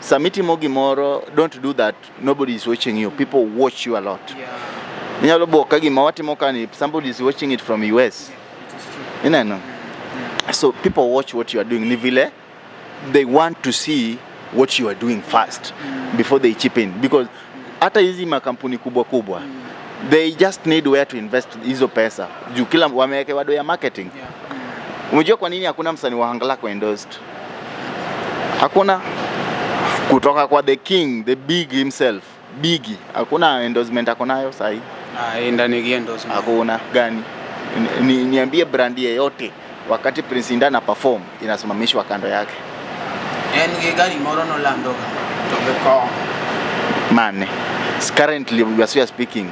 submit mogi moro, don't do that. Nobody is watching you. People watch you a lot. Yeah. Somebody is watching it from US. Yeah, it is true. So people watch what you are doing. Nivile, they want to see what you are doing first before they chip in, because hata hizi makampuni kubwa they just need where to invest hizo pesa. Juu kila wameweka wado ya marketing. Unajua kwa nini hakuna msanii wa Hangala kwa endorsed? Hakuna, kutoka kwa the king, the big himself, Biggie. Hakuna endorsement akonayo sahi. Ndani ya endorsement. Hakuna gani? Niambie brand yote wakati Prince Indah na perform inasimamishwa kando yake. Gari moro no lando to be call. Man, currently as we are speaking,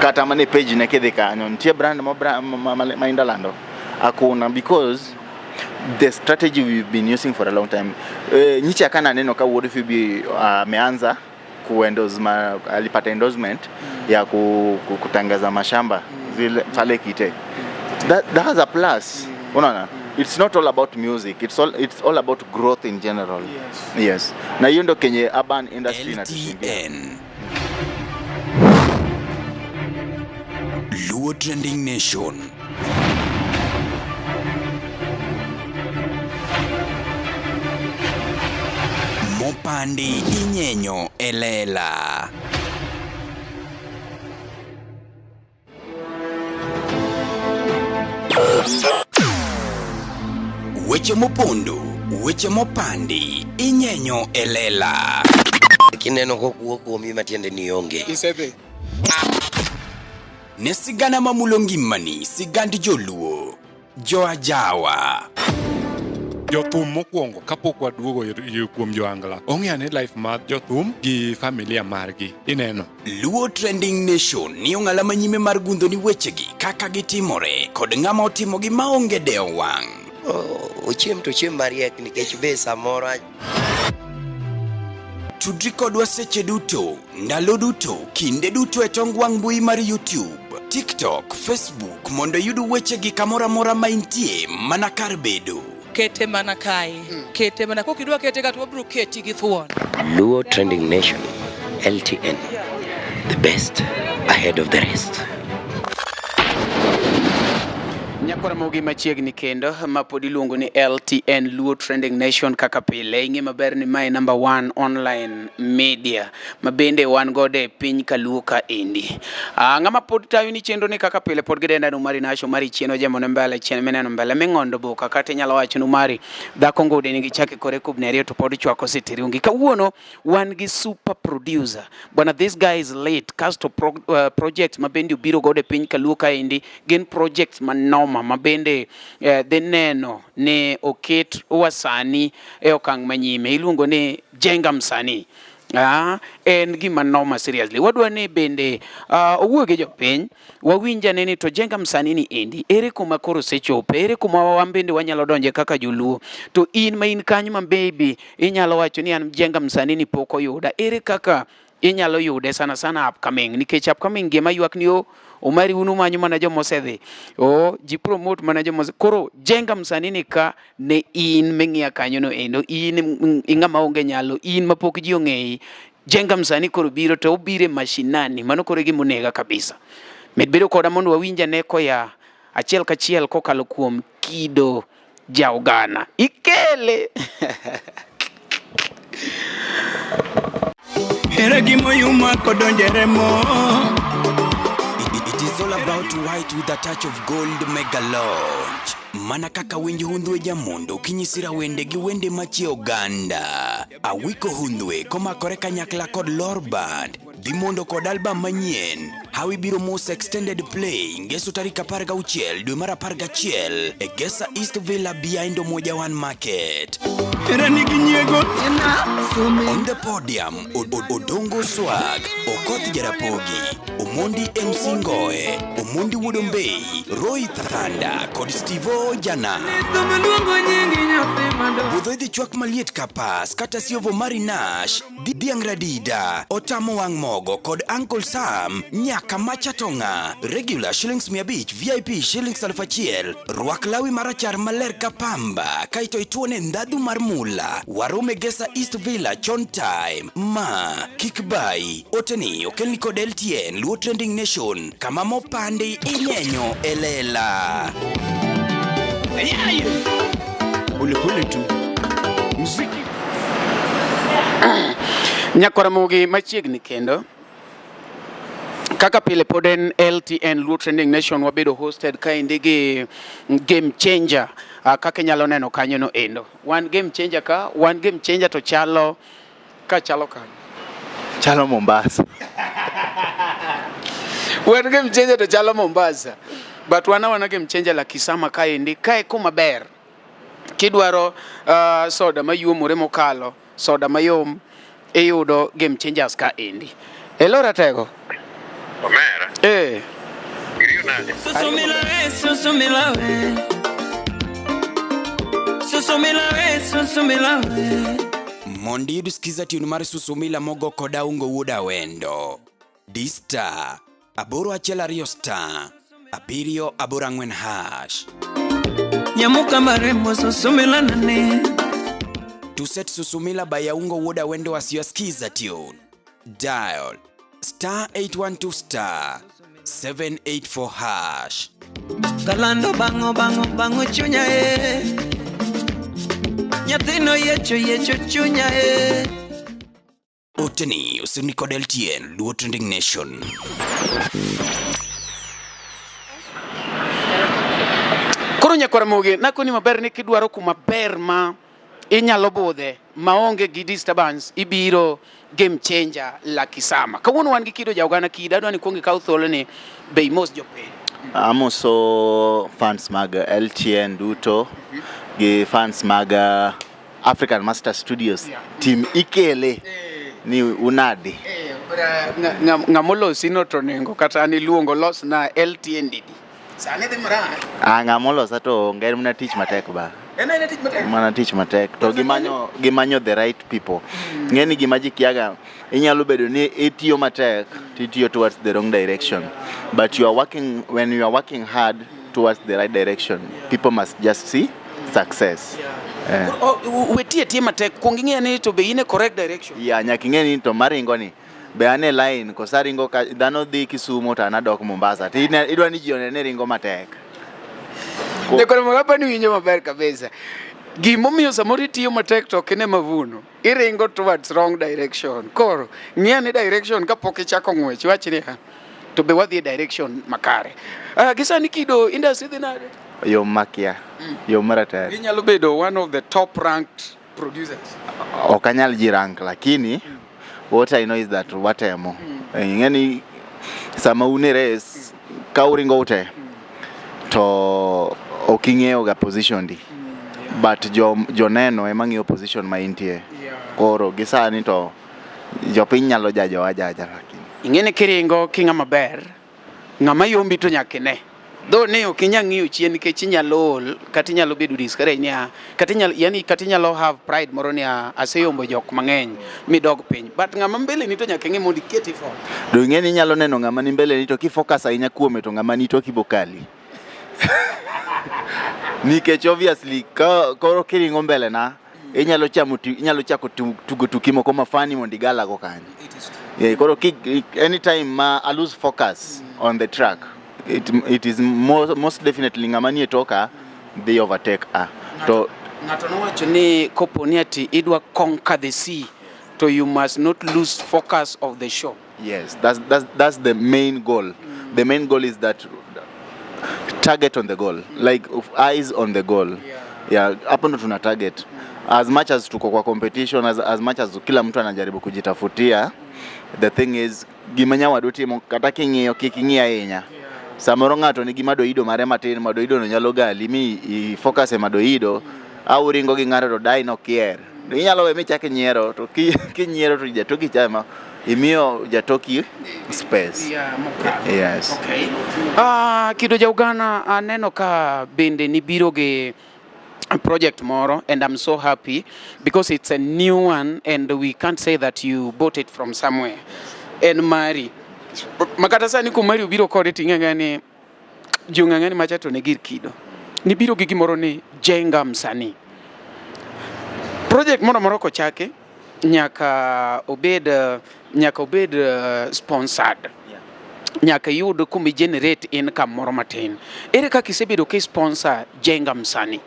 kata mane page nakedeka ntie brand mainda lando. Hakuna, because the strategy we've been using for a long time. Nyichi akana neno ka World FB ameanza alipata endorsement ya kutangaza mashamba zile pale Kite. That has a plus. Unaona? It's not all about music. It's all about growth in general. Yes. Na hiyo ndo kenye urban industry inatushindia. Luo Trending Nation. Mopandi Inyenyo Elela. Weche mopondo, weche mopandi, Inyenyo Elela. Kineno kuoku mimi matiende nionge. Isebe. Nesigana mamulongimani, sigandi joluo, joajawa. Jothum mokwongo kapok waduogo kuom Johangla. Ong'eane life mar jothum gi familia margi. Ineno. Luo Trending Nation ni ong'ala manyime mar gundo ni wechegi kaka gitimore kod ng'ama otimogi maonge deo wang'. Ochiem to chiem mariek nikech be samoro. Tudri kodwa seche duto, ndalo duto, kinde duto e tong wang' mbui mar YouTube, TikTok, Facebook mondo yudu wechegi kamora mora maintie mana kar bedo. Kete mana kai. Kete mana kokidwa kete ka to bro keti gi thuon. Luo Trending Nation, LTN. The best ahead of the rest. Nyakora mogi machiegni kendo mapodi luongo ni LTN, Luo Trending Nation kaka pile. Inge maber ni mai number 1 online media mabende wan gode piny kaluo ka indi. Ngama pod tayo ni chenro ni kaka pile pod gidenda numari nasho mari chieno jamone mbele chien meneno mbele mengondo boka kata nyalo wacho numari dhako ngode ni gichake kore kubnerio to pod chwako sitiriungi. Kawuono wan gi super producer. Bwana, this guy is late. Casto project mabende ubiro gode piny kaluo ka indi gen projects manoma mabende deneno ne oket wasani e okang' manyime iluongo ni jenga msani. En gima noma seriously. Wadwa ne bende owuoge jopiny wawinjane ni to jenga msani ni endi ere kuma koro sechope, ere kuma wambende wanyalo donje kaka joluo. To in ma in kanyo ma baby inyalo wacho ni an jenga msani ni poko yuda, ere kaka inyalo yude sana upcoming, nikech upcoming gima yuak ni omari unu manyo mana jomosedhi ji promote mana koro jenga msani ni ka ne in meng'ia kanyo no endo, in ing'ama onge nyalo, in mapok ji ong'eyi. Jenga msani koro biro to obire mashinani, mano koro gimonega kabisa. Med bedo koda mondo wawinja neko ya achiel kachiel kokalo kuom kido jaogana ikele. It is all about white with a touch of gold mega launch. Mana kaka winj hundwe jamondo kinyisira wende gi wende machie oganda. Awiko hundwe komakore kanyakla kod Lor Band Dimondo kod album manyien Hawi biro mos extended play Ngeso tarika parga uchiel Dwe mara parga chiel Egesa East Villa behind Omoja One Market. On the podium Odongo Swag, Okoth Jarapogi, Omondi MC Ngoe, Omondi Wodombei, Roy Thanda kod Stevo Jana. Budho idhi chwak maliet kapas kata siovo Marinash, Diang Radida, Otamo Wang Mogo kod Uncle Sam, Nyak nyaka macha tonga. Regular shillings 500, VIP shillings 1000. Rwak lawi marachar maler kapamba, kaito ituone ndadhu mar mula. Warome Gesa East Villa chon time. Ma, kikbai, oteni, okelni kod LTN, Luo Trending Nation, kama mopandi inyenyo elela. Pole tu. Muziki. Nyakwaramogi machiegni kendo kaka pile pod en LTN Luo Trending Nation wabedo hosted kaendi gi game changer kaka nyalo neno kanyo no endo. One game changer to chalo Chalo Mombasa. One game changer to chalo Mombasa. But wana game changer la Kisama kaendi kae kuma ber. Kidwaro soda mayuomore mokalo, soda mayom iyudo game changers ka endi. Hello Ratego. Omera. Iriyo nade? Susumila we. Mondi yuduskiza tune mar Susumila mogo koda ungo wuda wendo. Dista, aboro achela rio star, abirio abora ngwen hash. Nyamuka maremo Susumila nane. Tuset Susumila by Yaungo Woda Wendo wasiosikiza tune. Dial star 812 star 784 hash. Galando bango chunya Nyathino yecho chunya Oteni usuni kod LTN Luo Trending Nation. Koro Nyakwaramogi nakoni maber ni kidwaro kuma ber ma inyalo budhe maonge gi disturbance ibiro game changer la Kisama. Kawuono wan gi Kido Jaugana Kida adwa ni kuongi kaw thuolo ni be imo jopiny. Amoso fans mag LTN duto gi fans mag African Master Studios team ikele ni unadi. Ng'amolosi no to nengo kata ani luongo los na LTN didi. Sane de mara. Ng'amolosa to ng'er mna tich matek ba. Mana tich matek to gimanyo the right people. Ng'eni gima ji kiaga inyalo bedo ni itiyo matek titiyo towards the wrong direction, but when you are working hard towards the right direction, people must just see success. Wetie tie matek kuongi ng'e ni to be in a correct direction. Nyaki ng'e ni to maringo ni be ane line kosaringo ka dhano dhi Kisumu to anadok Mombasa to idwa ni ji onene ringo matek. Nyakwaramogi hapa ni winjo maber kabisa. Gimomiyo samoro itiyo matek to kine mavuno iringo towards wrong direction. Koro ng'e ni direction kapok ichako ng'wech wach ni to be wadhi direction makare. Gisani Kido industry dhi nade? Yo makia. Yo maratari. Inyalo bedo one of the top ranked producers. Okanyal ji rank lakini what I know is that watemo. Ng'eni sama une race ka uringo ute to oking'eyo ga position di. But joneno ema ng'iyo position ma intie. Koro gisani to jopiny nyalo jaja lakini. Ing'eni kiringo kinga maber. Ng'ama yombi to nyakine. Though ne okinya ng'iyo chien nikech inyalo ol kata inyalo bedo discouraged niya kata inyalo have pride moro niya aseyombo jok mang'eny midog piny, but ng'ama mbele ni to nyaka ng'e mondo iketi for. Do ing'eni inyalo neno ng'ama ni mbele ni to kifocus ahinya kuome to ng'ama ni to kibokali. Nikech obviously koro kiringo mbele na inyalo chako tugo tuki moko mafani mondo igala go kanyo. Koro anytime ma I lose focus on the track, it is most definitely ng'amani etoka they overtake to ng'ato nowacho ni kopo ni ati idwa conquer the sea to you must not lose focus of the show. Yes, that's the main goal. The main goal is that target on the goal, like eyes on the goal. Hapo ndo tuna target as much as tuko kwa competition, as much as kila mtu anajaribu kujitafutia. The thing is gimanya wadoti kata king'iyo kiking'ia yenya samoro ng'ato nigi madoido mare matin, madoido no nyalo gali mi I focus e madoido au ringo gi ng'ato to dai no kier inyalo we michake nyiero to kinyiero to jatoki chama imiyo jatoki space. Yes. Okay. Kido Jaugana aneno ka bende ni biro ge project moro, and I'm so happy because it's a new one and we can't say that you bought it from somewhere. And Mari marach. Makata sani kumari ubiro kode ting'ang'ani jong'ang'ani macha to ne gir kido. Nibiro gi gimoro ni jenga msanii. Project moro moro kochake nyaka obed sponsored. Nyaka yud kumi generate income moro matin. Ere kaka isebedo ke sponsor jenga msanii?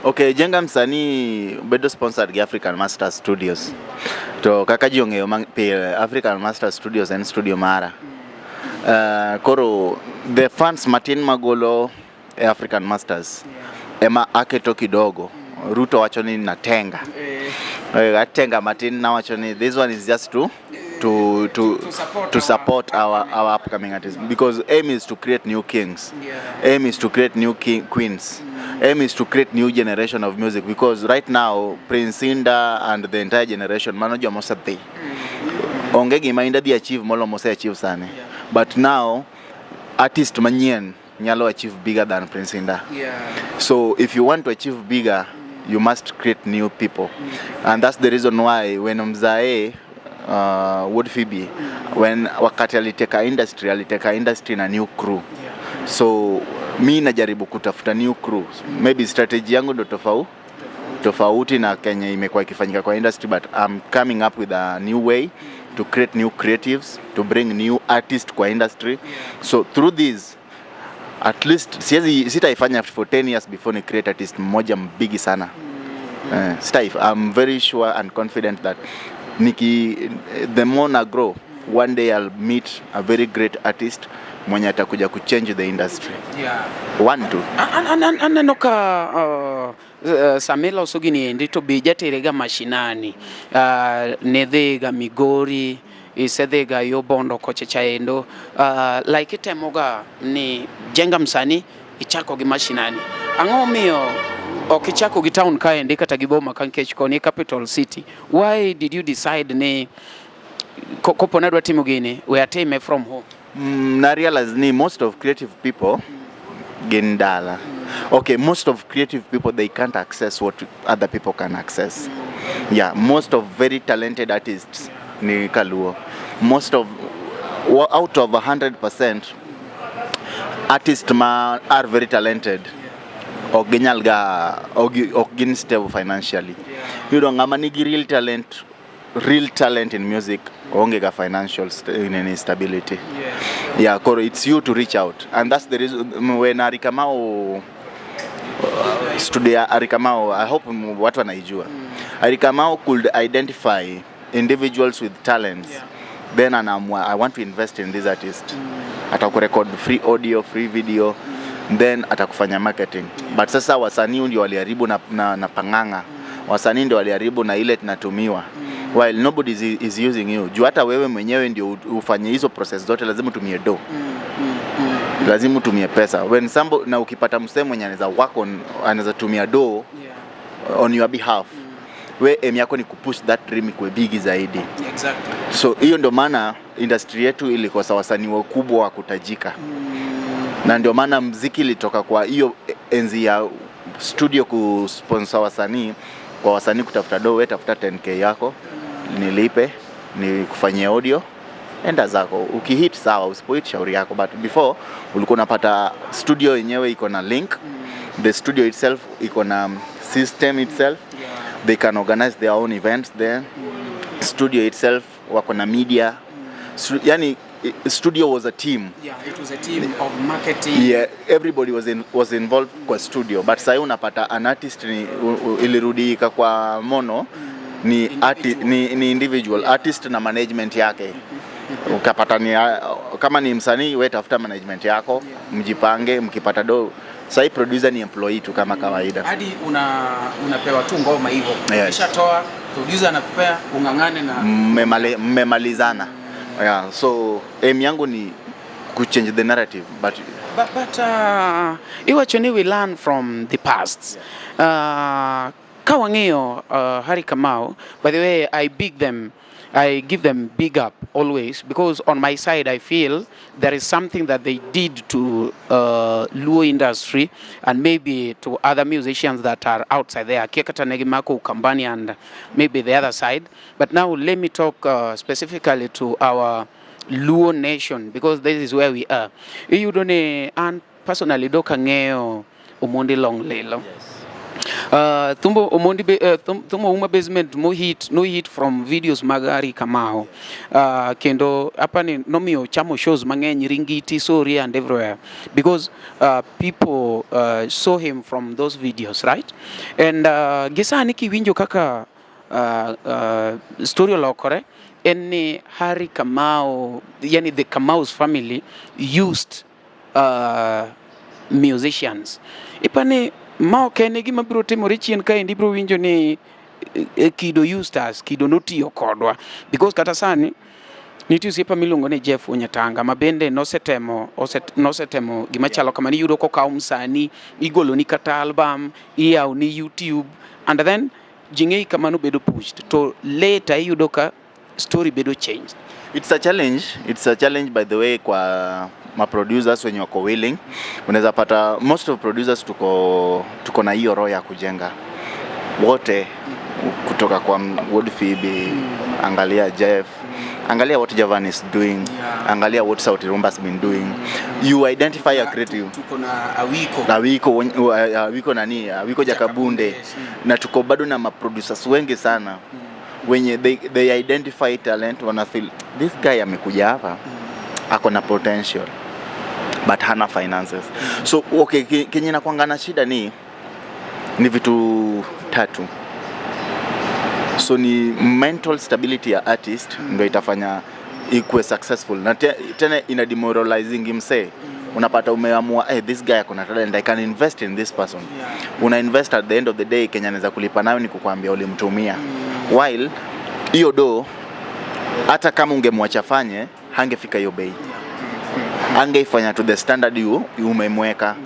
Okay, jenga msanii bedo sponsored gi African Master Studios. To kaka ji ong'eyo pile African Master Studios en studio mara. Koro the funds matin magolo African Masters ema aketo kidogo. Ruto wacho ni natenga. Atenga matin na wacho ni this one is just to support our upcoming artists, because aim is to create new kings. Aim is to create new queens. Aim is to create new generation of music, because right now Prince Inda and the entire generation manager mosati onge gima Inda di achieve molo mose achieve sane, but now artist manyien nyalo achieve bigger than Prince Inda. So if you want to achieve bigger, you must create new people, and that's the reason why when Mzae Wood Phoebe, when wakati aliteka industry na new crew. So mi najaribu kutafuta new crew. Maybe strategy yangu ndo tofauti na Kenya imekuwa ikifanyika kwa industry, but I'm coming up with a new way to create new creatives, to bring new artists kwa industry. So through this, at least sitaifanya for 10 years before ni create artist mmoja mbigi sana. I'm very sure and confident that the more I grow, one day I'll meet a very great artist mwenye atakuja change the industry. One, two. Ananoka Samela Osogini ndito bijaterega mashinani. Nedhega Migori, isedhega yobondo koche chaendo. Like itemoga ni jenga msanii ichako gi mashinani. Ang'o miyo okichako gi town kae kata giboma kankech koni capital city? Why did you decide ni kopo nadwa timo gini we atime from home? Na realize ni most of creative people gendala. Okay, most of creative people, they can't access what other people can access. Yeah, most of very talented artists ni Kaluo. Most of out of 100% artists are very talented. Ogin stable financially. You don't ngama nigi real talent in music, ongega financial instability. Yeah, Koro, it's you to reach out, and that's the reason when Arikamao studio Arikamao, I hope watu wanaijua. Arikamao could identify individuals with talents. Then I want to invest in this artist. Atakurecord free audio, free video, then atakufanya marketing. But sasa wasanii ndio waliharibu na panganga. Wasanii ndio waliharibu na ile tunatumiwa. While nobody is using you. Juu hata wewe mwenyewe ndio ufanye hizo process zote, lazima utumie do. Lazima utumie pesa. When somebody na ukipata msemo mwenye anaweza tumia do on your behalf. We aim yako ni kupush that dream kwa big zaidi. Exactly. So hiyo ndio maana industry yetu ilikosa wasanii wakubwa wa kutajika. Na ndio maana muziki ilitoka kwa hiyo enzi ya studio kusponsor wasanii, kwa wasanii kutafuta do, wewe tafuta 10k yako, nilipe, ni kufanyia audio, enda zako. Ukihit sawa, usipohit shauri yako. But before ulikuwa unapata studio yenyewe iko na link, the studio itself iko na system itself. They can organize their own events there. Studio itself wako na media. Yani studio was a team. Yeah, it was a team of marketing. Yeah, everybody was involved kwa studio. But sasa unapata an artist ilirudi kwa mono ni individual artist na management yake. Ukapata ni kama ni msanii, wewe tafuta management yako, mjipange, mkipata do. Sasa producer ni employee tu kama kawaida. Hadi unapewa tu ngoma hivyo. Ukishatoa producer anakupea ungangane na mmemalizana. Yeah, so aim yangu ni change the narrative, but iwachoni we learn from the past. Kawangeo Hari Kamau, by the way, I give them big up always, because on my side I feel there is something that they did to Luo industry and maybe to other musicians that are outside there, Kekata Negimako, Ukambani and maybe the other side. But now let me talk specifically to our Luo Nation, because this is where we are. You don't and personally do kangeo Omondi Long Lelo. Thumbo Omondi Thumbo Uma Basement no hit from videos Magari Kamao. Kendo apani nomio chamo shows mangeny Ringiti, Soria and everywhere, because people saw him from those videos, right? And gesa niki winjo kaka story lokore any Harry Kamau, yani the Kamau's family used musicians. Ipane mao kene gima biro timore chien kae ndi biro winjo ni Kido Eustace, Kido notiyo kodwa, because kata sani nitie osiepa miluongo ni Jeff Onyatanga mabende nosetemo gima chalo kama ni yudo kokaw msani igolo ni kata album iyaw ni YouTube, and then jingei kama no bedo pushed to later yudo ka story bedo changed. It's a challenge by the way kwa ma producers wenye wako willing. Unaweza pata most of producers tuko na hiyo roho ya kujenga wote, kutoka kwa Wood Phoebe, angalia Jeff, angalia what Javan is doing, angalia what Sauti Rumba's been doing. You identify a creative. Tuko na Awiko Jakabunde, na tuko bado na ma producers wengi sana wenye they identify talent, wana feel this guy amekuja hapa ako na potential but hana finances. So okay, kenye na kuangana shida ni vitu tatu. So ni mental stability ya artist ndio itafanya ikuwe successful, na tena ina demoralizing mse. Unapata umeamua this guy akona talent, I can invest in this person. Una invest, at the end of the day Kenya anaweza kulipa nayo ni kukuambia ulimtumia. While hiyo do hata kama ungemwacha fanye hangefika hiyo bei. Hangeifanya to the standard umemweka.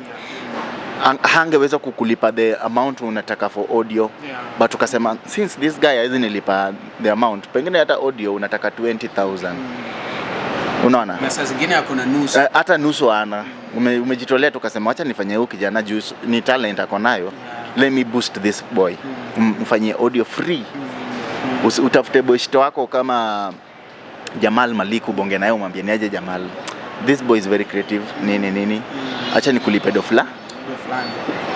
Hangeweza kukulipa the amount unataka for audio. But ukasema since this guy hasn't nilipa the amount, pengine hata audio unataka 20,000. Unaona? Na saa zingine hakuna nusu. Hata nusu ana. Umejitolea tukasema acha nifanye huyu kijana juu ni talent ako nayo. Let me boost this boy. Mfanyie audio free. Utafute boyshto wako kama Jamal Maliku, bonge naye umwambie niaje Jamal, this boy is very creative nini, acha nikulipe dofla,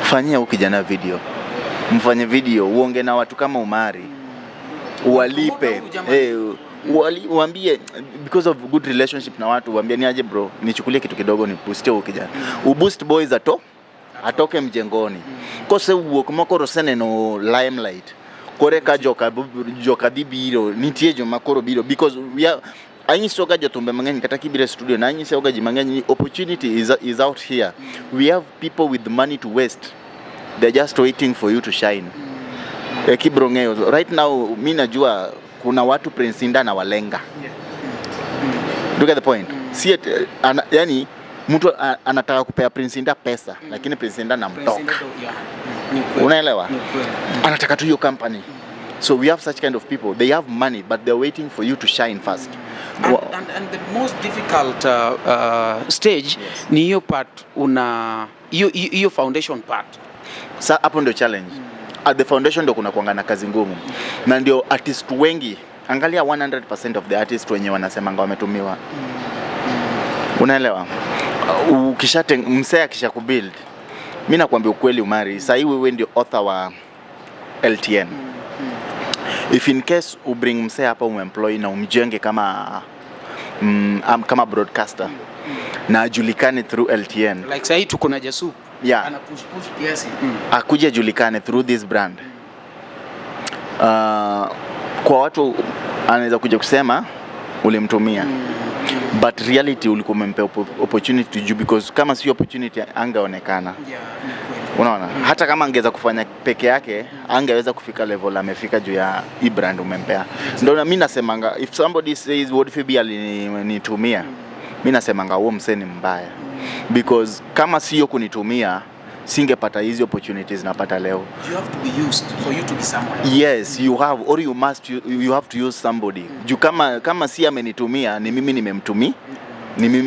fanyia huyu kijana video, mfanye video, uonge na watu kama Umari, uwalipe, uambie because of good relationship na watu, uambie niaje bro, nichukulie kitu kidogo ni boost huyu kijana, uboost boys atoke mjengoni, kose uokomako sene no limelight. Koreka joka bibiro nitie jo makoro biro, because we are anyi soga jo tumbe mangeni kata kibire studio na anyi soga jimangeni. Opportunity is out here. We have people with money to waste, they're just waiting for you to shine. Kibrongeyo right now mimi najua kuna watu Prince Inda na walenga. Look at the point. See yani mtu anataka kupea Prince Inda pesa lakini Prince Inda namtoka. Unaelewa? Anataka tu hiyo company. So we have such kind of people. They have money but they're waiting for you to shine first. And the most difficult stage ni hiyo part hiyo foundation part. Sasa hapo ndio challenge. At the foundation ndio kuna kuangana kazi ngumu. Na ndio artist wengi, angalia 100% of the artists wenye wanasema ngao wametumiwa. Unaelewa? Msee akisha kubuild. Mimi nakwambia ukweli Umari, sasa hivi wewe ndio author wa LTN. If in case ubring msee hapa umemploy na umjenge kama broadcaster na ajulikane through LTN. Like sasa hii tuko na Jasu. Yeah. Ana push kiasi. Akuje ajulikane through this brand. Kwa watu anaweza kuja kusema ulimtumia. But reality ulikuwa umempa opportunity to do, because kama si opportunity angeonekana. Unaona? Hata kama angeweza kufanya peke yake, angeweza kufika level amefika juu ya hii brand umempea. Ndio mimi nasemanga if somebody says Wood Phoebe alinitumia, mimi nasemanga huo msee ni mbaya. Because kama sio kunitumia, singepata hizi opportunities napata leo. You have to be used for you to be somewhere. Yes, you have, or you have to use somebody. Juu kama si amenitumia, ni mimi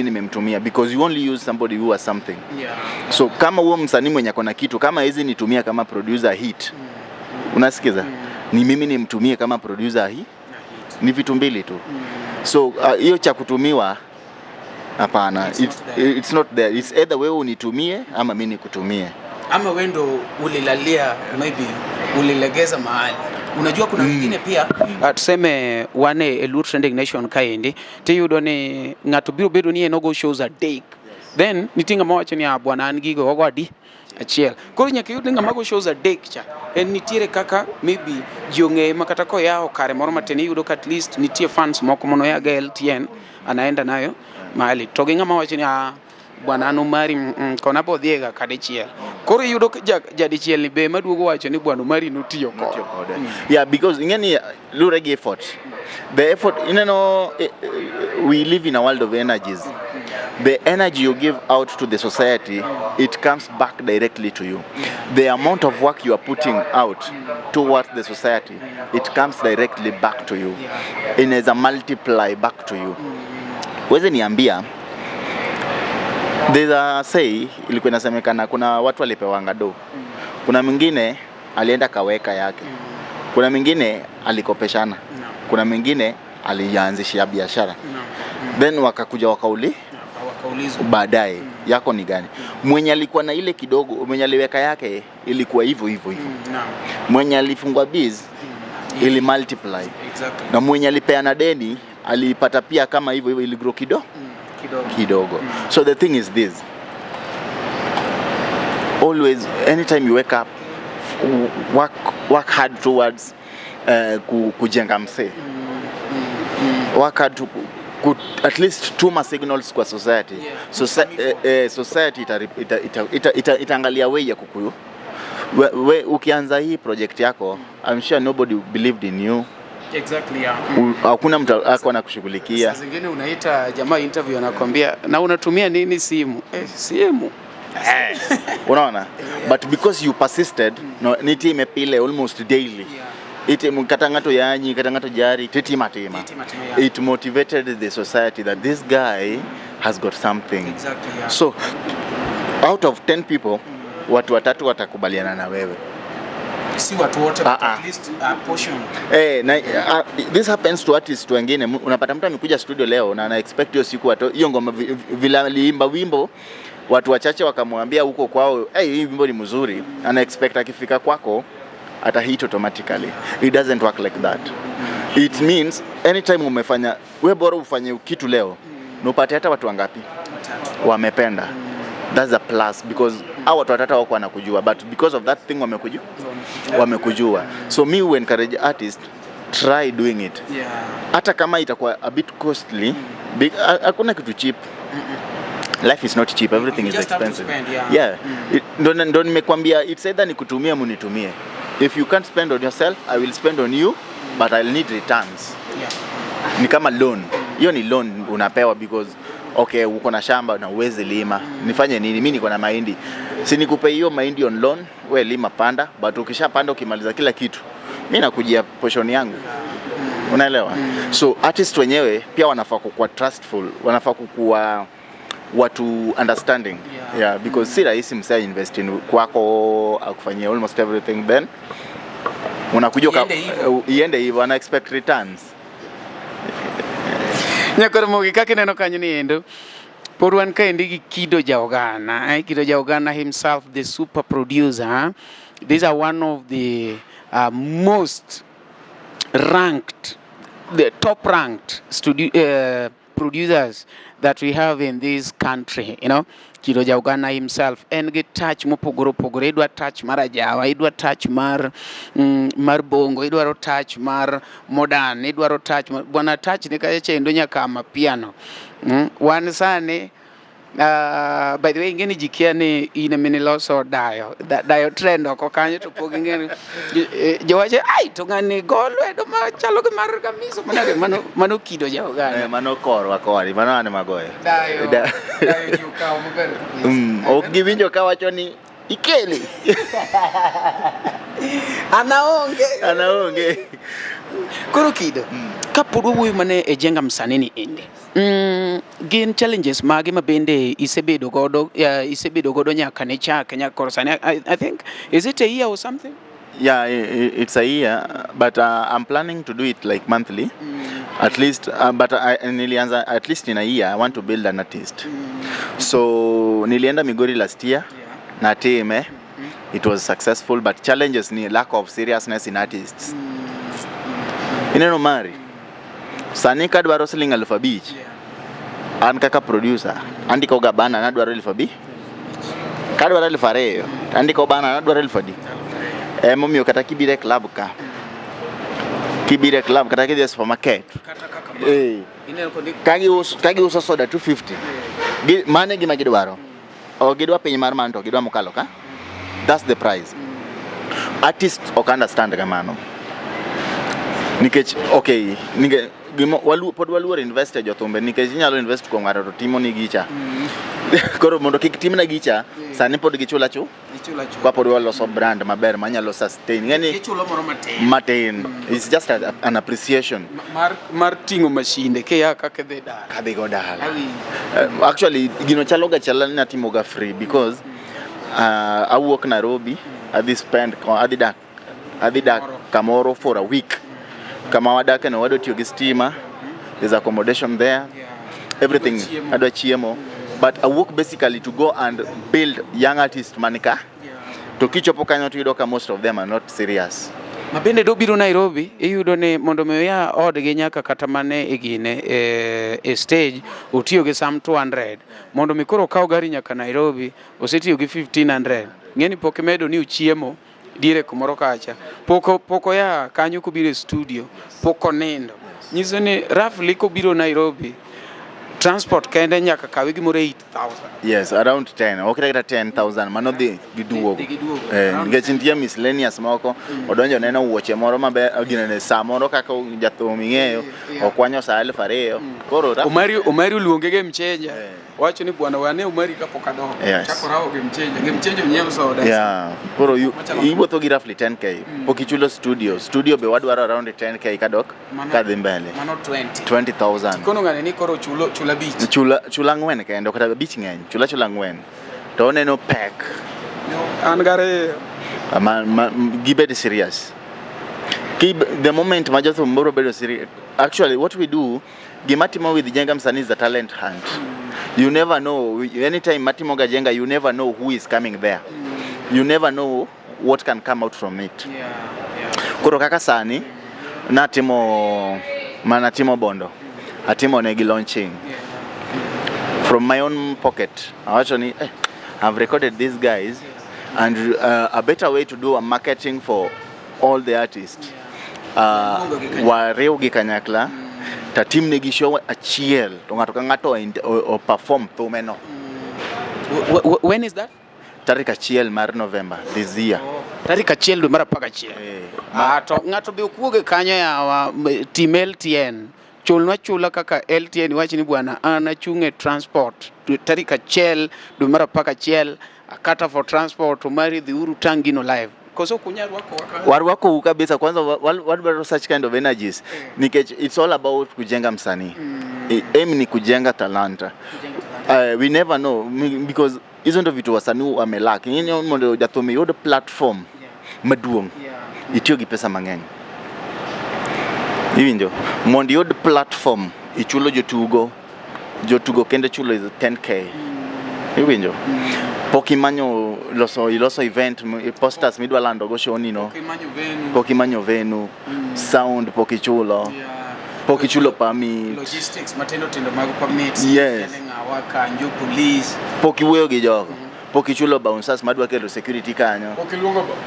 nimemtumia, because you only use somebody who has something. So kama huo msanii mwenye akona kitu, kama hizi nitumia kama producer hit, unasikiza? Ni mimi nimtumie kama producer hii Ni vitu mbili tu. So hiyo cha kutumiwa hapana, it's not there. It's either wewe unitumie ama mimi nikutumie. Ama wewe ndo ulilalia, maybe ulilegeza mahali. Unajua kuna wengine pia tuseme wane Luo Trending Nation kaendi tiyudo ni ng'ato biro bedo ni enogo shows a day, then nitinga mawacho ni bwana an gigo ogodi achiel, koro nyaka yud ng'ama go shows a day cha en nitiere kaka maybe jong'e makata ko yao kare moro matin yudo ka at least nitie fans moko mono ya LTN anaenda nayo mahali to gi ng'ama wacho ni bwana anu mari kona bodhiega kadichiel, koro yudo jadichiel ni be maduogo wacho ni bwana mari notiyo kode. Yeah, because ingeni luregi effort, the effort, we live in a world of energies. The energy you give out to the society, it comes back directly to you. The amount of work you are putting out towards the society, it comes directly back to you. It is a multiply back to you. Weze niambia, there's a say, ilikuwa inasemekana kuna watu walipewanga do. Kuna mwingine alienda kaweka yake. Kuna mwingine alikopeshana. Kuna mwingine alianzishia biashara. Then wakakuja wakaulizwa baadaye yako ni gani? Mwenye alikuwa na ile kidogo, mwenye aliweka yake ilikuwa hivyo. Mwenye alifungwa biz ili multiply. Na mwenye alipeana deni alipata pia kama hivyo ili grow kidogo. So the thing is this, always anytime you wake up, work hard towards kujenga mse. Work hard to at least tuma signals kwa society. Society itaangalia way ya kukuyu. Ukianza hii project yako, I'm sure nobody believed in you. Exactly, yeah. Hakuna mtu ako anakushughulikia. Sasa zingine unaita jamaa interview anakuambia na unatumia nini simu? Simu. Unaona? But because you persisted, niti imepile almost daily. Iti katangato yanyi, katangato jari, titima. It motivated the society that this guy has got something. Exactly, yeah. So out of 10 people, watu watatu watakubaliana na wewe. Si watu wote, but at least a portion. This happens to artists wengine. Unapata mtu amekuja studio leo na ana expect hiyo siku hiyo ngoma vile aliimba wimbo, watu wachache wakamwambia huko kwao, hii wimbo ni mzuri, ana expect akifika kwako ata hit automatically. It doesn't work like that. It means anytime umefanya, wewe bora ufanye kitu leo, unapata hata watu wangapi wamependa. That's a plus, because hao watu watata wako wanakujua, but because of that thing wamekujua. So me will encourage artists, try doing it. Hata kama itakuwa a bit costly, hakuna kitu cheap. Life is not cheap, everything is expensive. Ndo nimekwambia, it's either nikutumie au nitumie. If you can't spend on yourself, I will spend on you, but I'll need returns. Ni kama loan. Hiyo ni loan unapewa because okay, uko na shamba na uweze lima. Nifanye nini? Mimi niko na mahindi. Si nikupe hiyo mahindi on loan, wewe lima panda, but ukishapanda ukimaliza kila kitu, mimi nakujia portion yangu. Unaelewa? So artists wenyewe pia wanafaa kuwa trustful, wanafaa kuwa watu understanding. Because si rahisi msaya invest in kwako akufanyia almost everything, then unakuja iende hivyo, ana expect returns. Nyakoro mogi kake neno kanyo ni endo Porwan kaendi gi Kido Jaogana. Kido Jaogana himself, the super producer. These are one of the most ranked, the top ranked producers that we have in this country, you know. Kido Jaogana himself and get touch mopogoro pogoro, idwa touch mar Jawa, idwa touch mar bongo, idwa touch mar modern, idwa touch bwana touch ni kache endo nyaka mapiano. One sane by the way ngeni jikia ni ine mini loso dayo trend oko kanyo to pogi ngeni jowache ai to ngani golwe do ma chalo ke mar kamiso mano Kido Jaogana mano korwa kori mano ane magoye dayo nyuka maber ok giwinjo ka wacho ni ikeli anaonge koro Kido kapod wuoyo mane e jenga msanini ende gin challenges mage mabende isebedo godo nyaka ne chake nyaka sani. I think is it a year or something? Yeah, it's a year, but I'm planning to do it like monthly. At least, but nilianza at least in a year I want to build an artist. So nilienda Migori last year na team it was successful, but challenges ni lack of seriousness in artists. Ineno mari sani kadwaro siling alphabet an kaka producer andiko ga bana nadwaro alphabet kadwaro alfareyo andiko bana nadwaro alphabet momiyo kata kibire club kata kidhi supermarket kagi uso soda 250 mane gima gidwaro o gidwa piny mar manto gidwa mokalo ka. That's the price. Artist ok understand kamano nikech okay pod waluor invest e jothumbe nikech inyalo invest kuom ng'ato to timo ni gicha koro mondo kik timna gicha sani pod gichula kwa pod waloso brand maber manyalo sustain yani gichulo moro matin. It's just an appreciation mar tingo mashinde ke ya kaka kadhi go dala. Actually gino chalo ga chala na timo ga free because awuok Nairobi adhi dak kamoro for a week. Kama wadake na wado tiyo gi stima, there's accommodation there, everything adwa chiemo, but I work basically to go and build young artists manika to kichopo kanyo to yudo ka most of them are not serious. Mabende do biro Nairobi iyudo ne mondo me ya odgi nyaka kata mane igine e stage utiyo gi sam 200 mondo mi koro kaw gari nyaka Nairobi osetiyo gi 1500 ngeni pok medo ni uchiemo dire kumoro kacha poko ya kanyo kubire studio poko nindo nyiso ni roughly ko biro Nairobi transport kende nyaka kawe gimore 8000. Yes, around 10 okre kata 10000 mano dhi giduogo nikech nitie miscellaneous moko odonjo neno wuoche moro maber ginene saa moro kaka jathum ing'eyo okwanyo saa 2000 koro Omari luonge ge mchenja wacho ni bwana wane Omari kapok adongo chako rawo ge mchenja nyew soda koro iwuotho gi roughly 10k pok ichulo studio be wadwaro around 10k kadok kadhi mbele mano 20000 kono ngane ni koro chula beach chula ngwen kendo kata beach ngeny chula ngwen to neno pack an gare give it serious the moment majothum mboro bedo serious. Actually what we do gimatimo with Jenga Msanii is the talent hunt. You never know, anytime matimo ga Jenga you never know who is coming there. You never know what can come out from it. Koro kaka sani manatimo bondo atimo negi launching from my own pocket. Actually I've recorded these guys and a better way to do a marketing for all the artists wareu gi kanyakla ta team negi show achiel to ngato ka ngato o perform thumeno. When is that? Tarik achiel mar November this year. Tarik achiel dwe mar 11 to ngato be okuoge kanyo ya team LTN chula kaka LTN wachi ni bwana ana chunge transport tarik achiel dwe mar 11 akata for transport Omari dhi uru tangino live koso kunya warwako kabisa kwanza wadwaro such kind of energies nikech it's all about kujenga msanii. Aim ni kujenga talanta. We never know because hizo ndo vitu wasanii wamelaki nyinyi mondo jathumi yod platform maduong itiyo gi pesa mang'eny iwinjo mondo yod platform ichulo jotugo kende chulo 10k iwinjo pokimanyo iloso event posters midwa lando go show nino pokimanyo venue sound pokichulo permit logistics matendo mag permits kanjo police pokiweyo gi jogo pokichulo bouncers madwa kelo security kanyo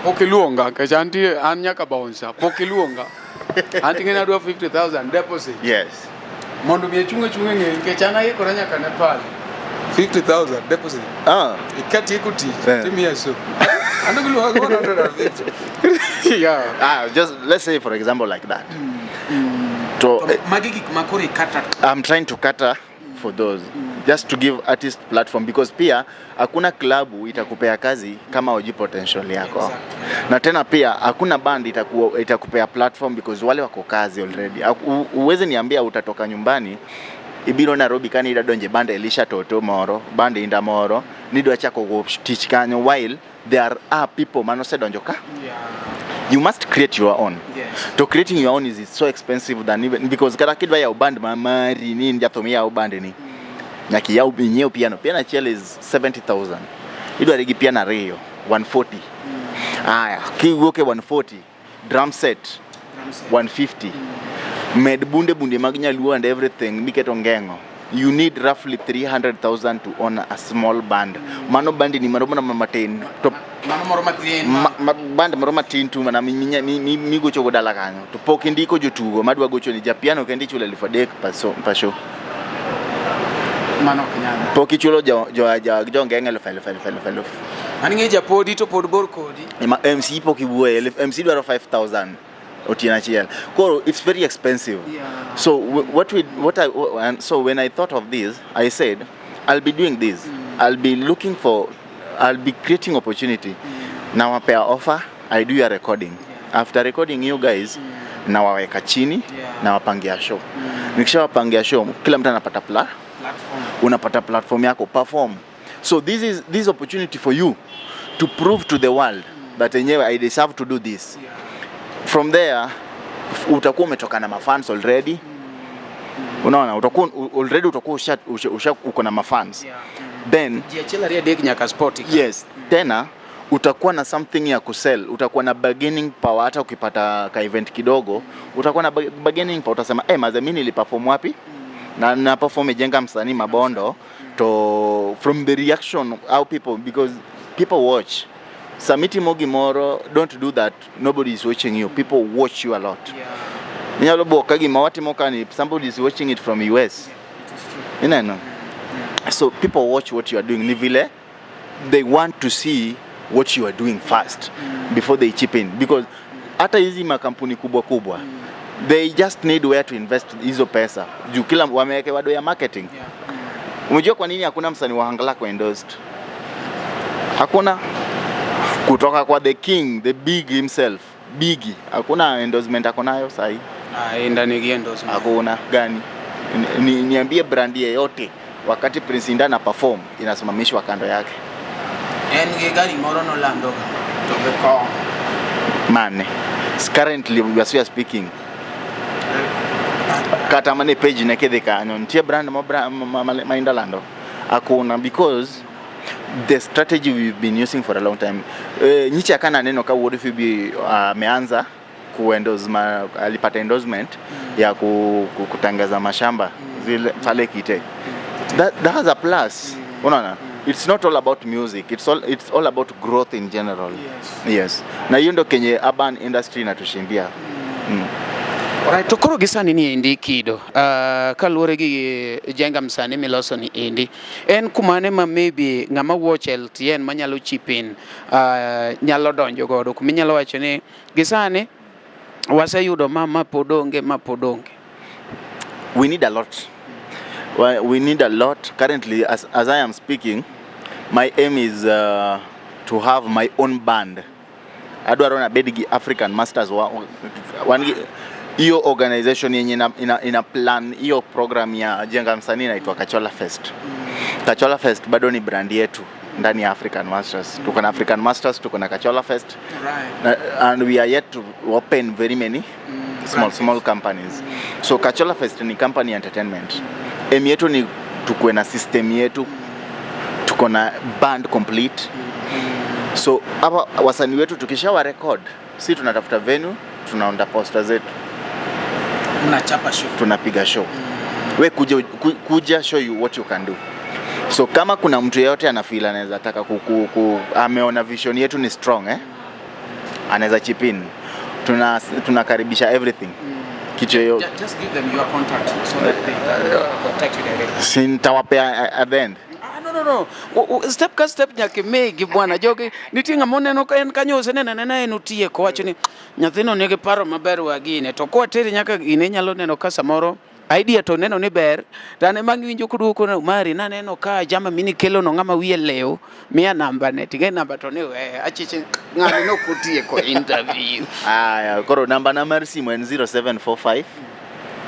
pokiluonga kachanti an nyaka bouncer pokiluonga anti ngena dwa 50000 deposit. Yes mondo bi chunge ng'e kechana ikora nyaka Nepal 50,000 deposit. Ikati ikuti timia so. Ando gulu 150. Just let's say for example like that. Magigi makori kata. I'm trying to cater for those just to give artist platform because pia hakuna klabu itakupea kazi kama uji potential yako. Na tena pia hakuna band itakupea platform because wale wako kazi already. Uweze niambia utatoka nyumbani ibiro Nairobi kani ida donje band Elisha Toto moro band inda moro nido achako go teach kanyo while there are people manose donjo ka You must create your own. Yes. To creating your own is so expensive than even because kata kidwa ya band mamari nini jathomia ya band ni. Nyaki ya nyeo piano chel is 70,000. Idwa regi piano reyo 140. Aya, kiwoke 140. Drum set 150. Med bunde magnya and everything miketo ngengo. You need roughly 300,000 to own a small band. Mano band ni maromo na matin. Mano moro matin. Band moro matin tu mana mi gocho go dala kanyo. To pok ndiko jotugo madwa gocho ni japiano kendi chula lifadek pasho. Mano kinyana. Pok ichulo jo ngenge lo. Ani nge japodi to pod bor kodi. MC pok ibuwe MC dwaro 5,000. Otiena. It's very expensive. Yeah. So so when I thought of this, I said, I'll be doing this. I'll be creating opportunity. Now I pay offer, I do your recording. Yeah. After recording you guys, na waweka chini, na wapangia show. Nikisha wapangia show, kila mtu anapata platform. Unapata platform yako perform. So this is opportunity for you to prove to the world that I deserve to do this. Yeah. From there utakuwa umetoka na mafans already. Unaona utakuwa uko na mafans. Then jiachela dek nyaka sport. Yes. Tena utakuwa na something ya kusell, utakuwa na bargaining power. Hata ukipata ka event kidogo utakuwa na bargaining power. Utasema maza mimi niliperform wapi na perform jenga msanii Mabondo to from the reaction how people, because people watch. Samiti Mogi Moro, don't do that. Nobody is watching you. People watch you a lot. Yeah. Somebody is watching it from US. Yeah, it is true. So people watch what you are doing. Nivile, they want to see what you are doing first before they chip in. Because hata hizi makampuni kubwa, they just need where to invest hizo pesa. Juu kila wameweke wado ya marketing. Umejua kwa nini hakuna msanii wa Hangala kwa endorsed? Hakuna. Kutoka kwa the king, the big himself, Biggie, hakuna endorsement akonayo sahi. Ndani endorsement. Hakuna gani? Niambie brand yote wakati Prince Inda na perform inasimamishwa kando yake. Gari moro no lando to the call. Man, currently we are speaking. Kata mane page nekedeka anontie brand mainda lando. Hakuna, because the strategy we've been using for a long time. Nyichi akana neno ka World FB ameanza alipata endorsement ya kutangaza mashamba zile pale Kite. That has a plus. Unaona? It's not all about music. It's all about growth in general. Yes. Na hiyo ndo kenye urban industry inatushindia. Alright, tokoro gisani ni indi kido. Kaluore gi jenga msani miloso ni indi. En kumane ma maybe ngama watch LTN manyalo chipin nyalo donjo godo kuminyalo wacho ni gisani waseyudo mapodonge. We need a lot. We need a lot. Currently, as I am speaking, my aim is to have my own band. Adwaro na bedigi African Masters hiyo organization yenye ina plan hiyo program ya jenga msanii inaitwa Kachola Fest. Kachola Fest bado ni brand yetu ndani ya African Masters. Tuko na African Masters, tuko na Kachola Fest. Right. And we are yet to open very many small companies. So Kachola Fest ni company entertainment. Aim yetu ni tuko na system yetu. Tuko na band complete. So hapa wasanii wetu tukishawa record, si tunatafuta venue, tunaunda poster zetu. Tunachapa show. Tunapiga show. We kuja show you what you can do. So kama kuna mtu yeyote anafeel anaweza taka ameona vision yetu ni strong anaweza chip in. Tunakaribisha everything. Just give them your contact so that they contact you directly. Sintawapea at the end. No. Step ka step nyake megi bwana jogi nitinga moneno ka en kanyo senena enutie ko wacho ni nyathino nigi paro maber wagine to ko teri nyaka gine nyalo neno ka samoro idea to neno ni ber tane mangiwinjo kuduoko na mari na neno ka jama mini kelo no ngama wiye leo mia namba ne tige namba to ne achiche ngani no kutie ko interview. Koro namba na mar simu en 0745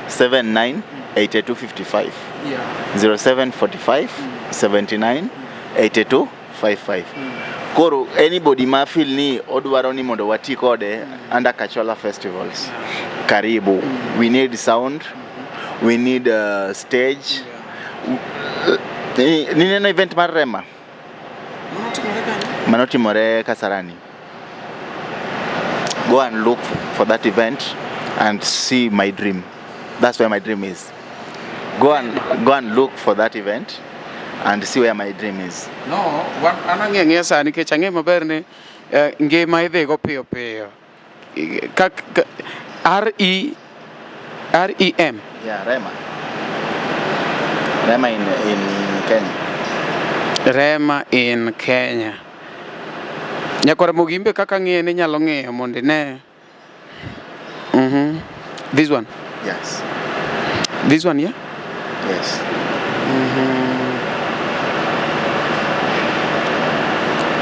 79 8255. 0745 79 8255. Koro anybody ma feel ni odwaro ni mondo wati kode under Kachola festivals. Karibu. We need sound. We need stage. Nini event mar Rema? Manoti More Kasarani. Go and look for that event and see my dream. That's where my dream is. Go and look for that event and see where my dream is. No, what anang'e sani ke change maber ni ngima idhi go piyo piyo. REM. Yeah, Rema. Rema in Kenya. Rema in Kenya. Nyakora Mugimbe kaka ng'e ni nyalo ng'eyo mondo ne. This one. Yes. This one, yeah? Yes.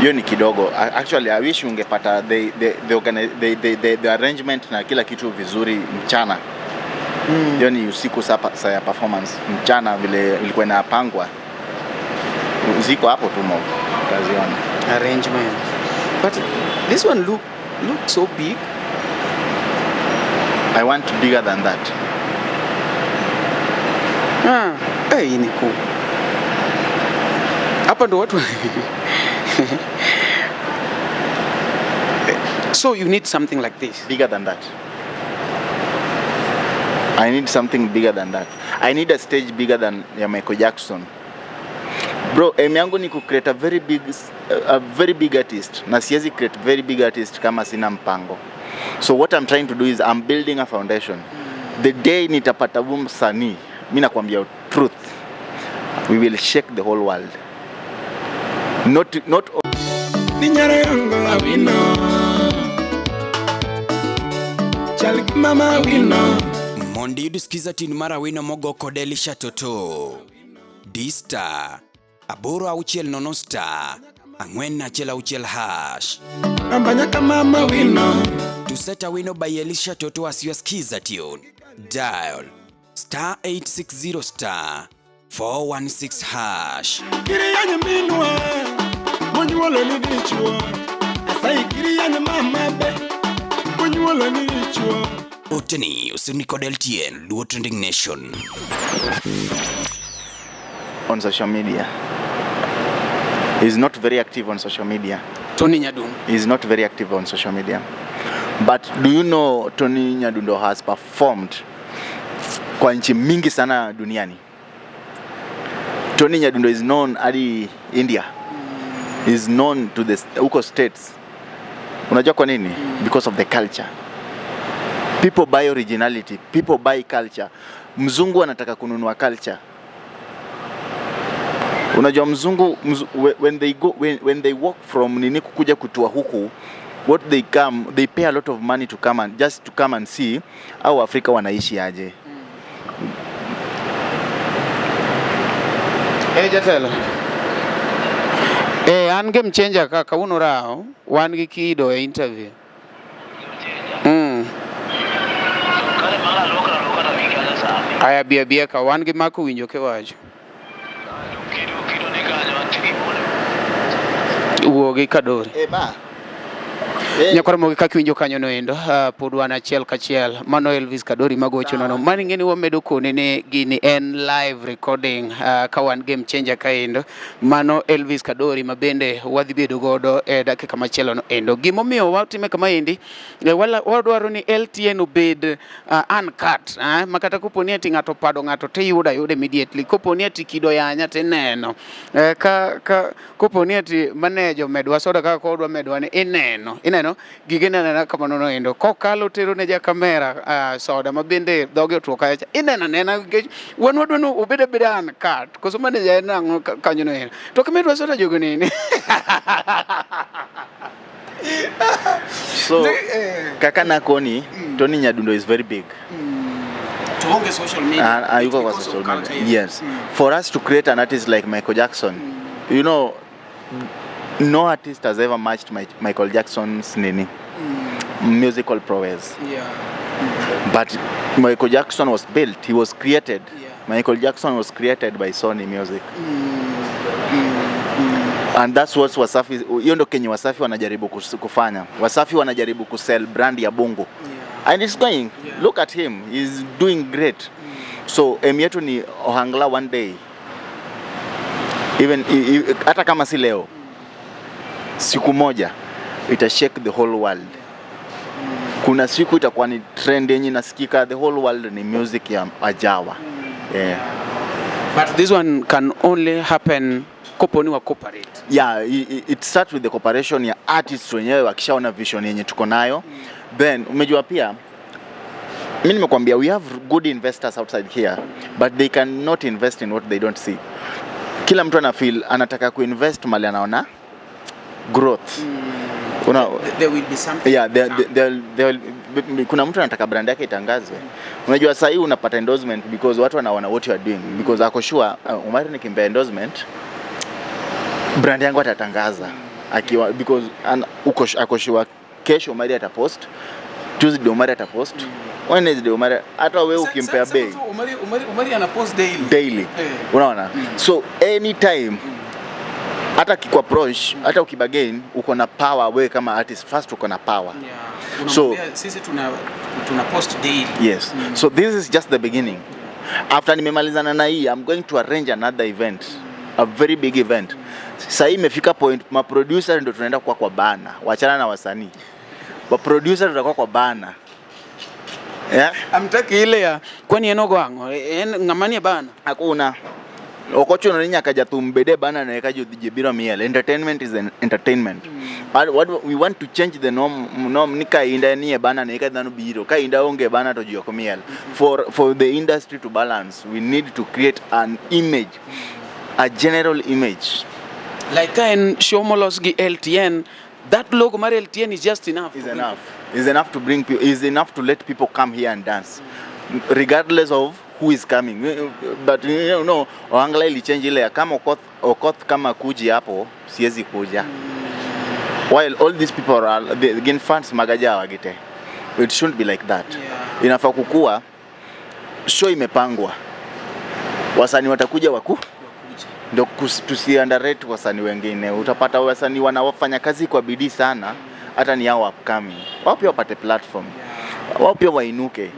Hiyo ni kidogo. Actually, I wish ungepata the arrangement na kila kitu vizuri mchana. Hiyo ni usiku saa ya performance. Mchana vile ilikuwa inapangwa. Ziko hapo tu mo. Utaziona. Arrangement. But this one look so big. I want bigger than that. Hey, ni cool. Hapa ndo watu. So you need something like this. Bigger than that. I need something bigger than that. I need a stage bigger than ya Michael Jackson. Bro, aim yangu ni ku create a very big artist. Na siwezi create very big artist kama sina mpango. So what I'm trying to do is I'm building a foundation. The day nitapata msanii, mimi nakwambia truth. We will shake the whole world. Not Ninyara yangu awino Chalik mama awino Mondi yuduskiza tinu mara wino mogo kodelisha toto D-Star Aboro auchiel nono star Angwen na chela auchiel hash Nambanyaka mama wino Tuseta wino by Elisha Toto asiwaskiza tune Dial Star 860 star 416 hash Kiri ya nyaminwa Monyuolo ni dichua Asai kiri ya nyamama be Monyuolo ni dichua Oteni usinikode LTN Luo Trending Nation on social media. He's not very active on social media. Tony Nyadundo. He's not very active on social media. But do you know Tony Nyadundo has performed kwa nchi mingi sana duniani? Tony Nyadundo is known hadi India. Is known to the huko states. Unajua kwa nini? Because of the culture. People buy originality. People buy culture. Mzungu anataka kununua culture. Unajua mzungu when they walk from nini kukuja kutua huku, what they pay a lot of money to come and just to come and see how Afrika wanaishi aje. Jatelo. An game changer kaka uno rao wan gi Kido e interview. Aya bia ka wan gi Mako winjo ke wacho. Uogi Kadori. Nyakora mogi kaka winjo kanyo no endo pod wan achiel kachiel mano Elvis Kadori magocho no mani ngeni wamedo kone ne gini en live recording ka wan game changer ka endo mano Elvis Kadori mabende wadhi bedo godo e dakika machielo no endo gimomiyo watime kama endi wadwaro ni LTN obed uncut makata koponi ati ngato pado ngato te yuda immediately koponi ati Kido yanya te neno ka koponi ati manejo medwa soda ka kodwa medwa ne ineno gigena na kama nono endo kokalo tero ne ja kamera soda mabende dhoge otwo kacha inena wan wadwano obeda an cut koso mane ja nango kanyo no endo to kamedwa soda jogo nini. So kaka nakoni Tony Nyadundo is very big. Tuonge social media. Ayuko kwa social media. Yes. For us to create an artist like Michael Jackson, you know, no artist has ever matched Michael Jackson's musical prowess. Yeah. But Michael Jackson was built, he was created. Yeah. Michael Jackson was created by Sony Music. And that's what Wasafi, hiyo ndo kenye Wasafi wanajaribu kufanya. Wasafi wanajaribu kusell brand ya Bongo. And it's going. Look at him. He's doing great. So aim yetu ni Ohangla one day. Even hata kama si leo. Siku moja ita shake the whole world. Kuna siku itakuwa ni trend yenye nasikika the whole world ni music ya Ajawa. Yeah. But this one can only happen koponi wa cooperate. Yeah, it starts with the cooperation ya artists wenyewe wakishaona vision yenye tuko nayo. Then umejua pia mimi nimekwambia we have good investors outside here but they cannot invest in what they don't see. Kila mtu ana feel anataka kuinvest mali anaona growth. There will be something. Yeah, kuna mtu anataka brand yake itangazwe. Unajua sasa hii unapata endorsement because watu wanaona what you are doing because ako sure Omari nikimpa endorsement brand yangu atatangaza akiwa because ako sure kesho Omari atapost, Tuesday Omari atapost, Wednesday Omari hata wewe ukimpea bei Omari anapost daily. Unaona? So anytime hata kikwa approach hata ukibagain uko na power wewe kama artist first uko na power. So sisi tuna post daily. Yes. So this is just the beginning. After nimemalizana na hii I'm going to arrange another event, a very big event. Sasa hii imefika point ma producer ndio tunaenda kwa bana. Waachana na wasanii. Wa producer tutakuwa kwa bana. Yeah? Amtaki ile ya kwani enogo wangu ngamani bana. Hakuna. Okocho no nya kaja tumbede bana na ekajo dijibira miele. Entertainment is an entertainment. But what we want to change the norm nika inda niye bana na eka danu biro. Ka inda onge bana to joko miele. For the industry to balance, we need to create an image, a general image. Like in Shomolosgi LTN, that logo Mari LTN is just enough. Is enough. Is enough to bring people. Is enough to let people come here and dance, regardless of who is coming. But you know, Ohangla ili change ile kama Okoth kama kuji hapo siwezi kuja. While all these people are again fans magaja wagite. It shouldn't be like that. Inafaa kukua show imepangwa. Wasanii watakuja ndio tusi-underrate wasanii wengine. Utapata wasanii wanaofanya kazi kwa bidii sana hata ni hao upcoming. Wao pia wapate platform. Wao pia wainuke.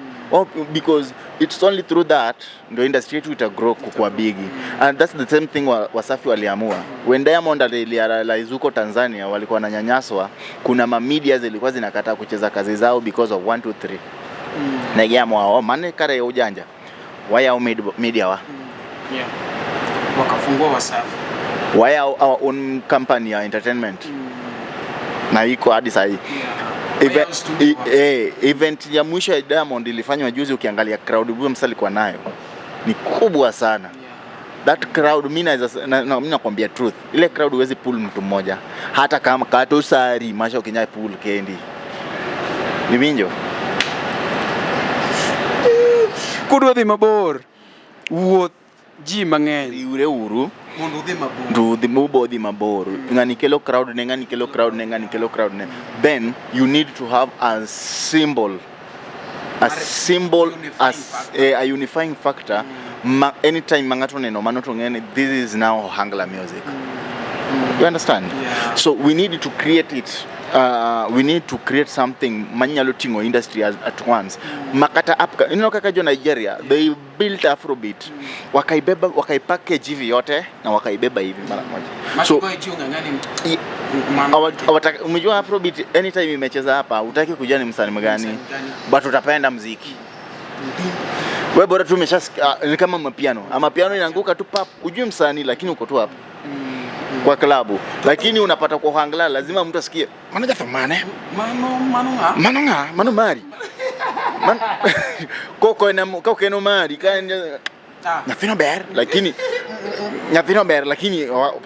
Because it's only through that the industry yetu ita grow kukua bigi. And that's the same thing Wasafi waliamua. When Diamond alirealize huko Tanzania walikuwa wananyanyaswa, kuna media zilikuwa zinakataa kucheza kazi zao because of 1 2 3. Na yamo maana kare ya ujanja. Why are media wa? Yeah. Wakafungua Wasafi. Why are our own company ya entertainment? Na iko hadi sasa hii. Event ya mwisho ya Diamond ilifanywa juzi, ukiangalia crowd msa alikuwa nayo ni kubwa sana. That crowd mimi nakwambia truth, ile crowd huwezi pull mtu mmoja hata kama kato sari masha ukinyai pull kendi ni minjo kudwa dhi mabor wuoth ji mang'eny iure uru mondo dhi mabor do the mobile mabor ngani kelo crowd ne ngani kelo crowd ne ngani kelo crowd ne. Then you need to have a symbol as a unifying factor. Anytime mangato neno manoto ngene, this is now Ohangla music. You understand? Yeah. So we need to create it. We need to create something manyalo tingo industry at once. Makata apka kaka Nigeria, they built Afrobeat. Wakaipackage hivi yote na wakaibeba hivi mara moja. So umejua Afrobeat anytime imecheza hapa utaki kujua ni msanii mgani but utapenda muziki. Wewe bora tu umeshasikia ni kama mapiano. Ama piano inaanguka tu pap, ujue msanii lakini uko tu hapa. Kwa klabu, lakini unapata kwa Ohangla lazima mtu asikie manaja famane mano mari koko eno mari kan nyafino ber lakini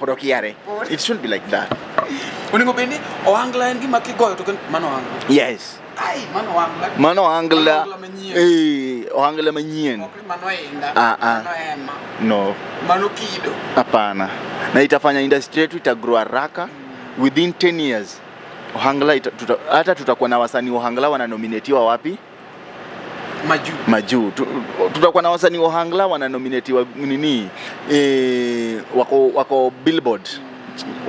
podokiare. It shouldn't be like that. Uningo bendi Ohangla en gima kigoyo to mano Ohangla. Yes. Ai mano Ohangla Ohangla manyien. Mano enda. No. Mano kido. Hapana. Na itafanya industry yetu itagrow haraka. Within 10 years Ohangla hata tutakuwa na wasanii wa Ohangla wananominatiwa wapi? Maju. Tutakuwa na wasanii wa Ohangla wananominatiwa nini? Wako Billboard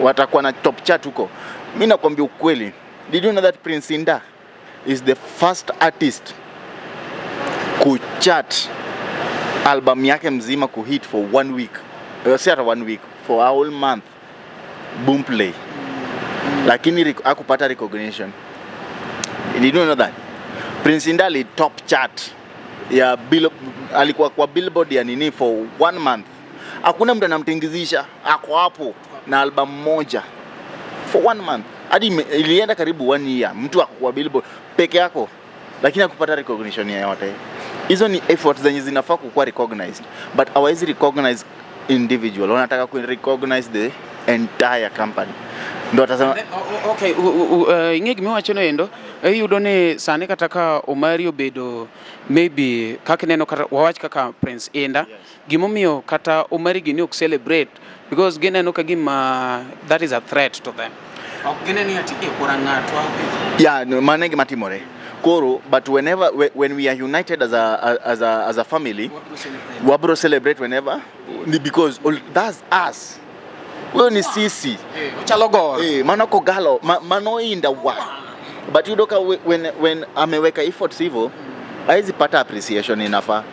watakuwa na top chart huko. Mimi nakwambia ukweli. Did you know that Prince Indah is the first artist kuchart album yake mzima kuhit for 1 week. Si hata 1 week, for a whole month. Boomplay. Lakini hakupata recognition. Did you know that? Prince Indah li top chart ya alikuwa kwa Billboard ya nini for 1 month. Hakuna mtu anamtingizisha, ako hapo na album moja for 1 month. Hadi ilienda karibu 1 year mtu ako kwa Billboard peke yako, lakini hakupata recognition yoyote. Hizo ni efforts zenye zinafaa kuwa recognized, but hawezi recognize individual. Wanataka ku recognize the entire company. Ndo atasema okay, inge gimiwachono endo iyudo ni sani kata ka Omari obedo maybe kaka neno kata wawach kaka Prince Indah, gimomiyo kata Omari gini ok celebrate because gineno ka gima that is a threat to them. Ok gineni ati kora ng'ato yeah, mane gima timore koro, but when we are united as a family, we celebrate whenever, because that's us. Wewe ni sisi uchalogoro manako galo mano inda wa, but you doka when ameweka efforts hivyo haizi pata appreciation inafa.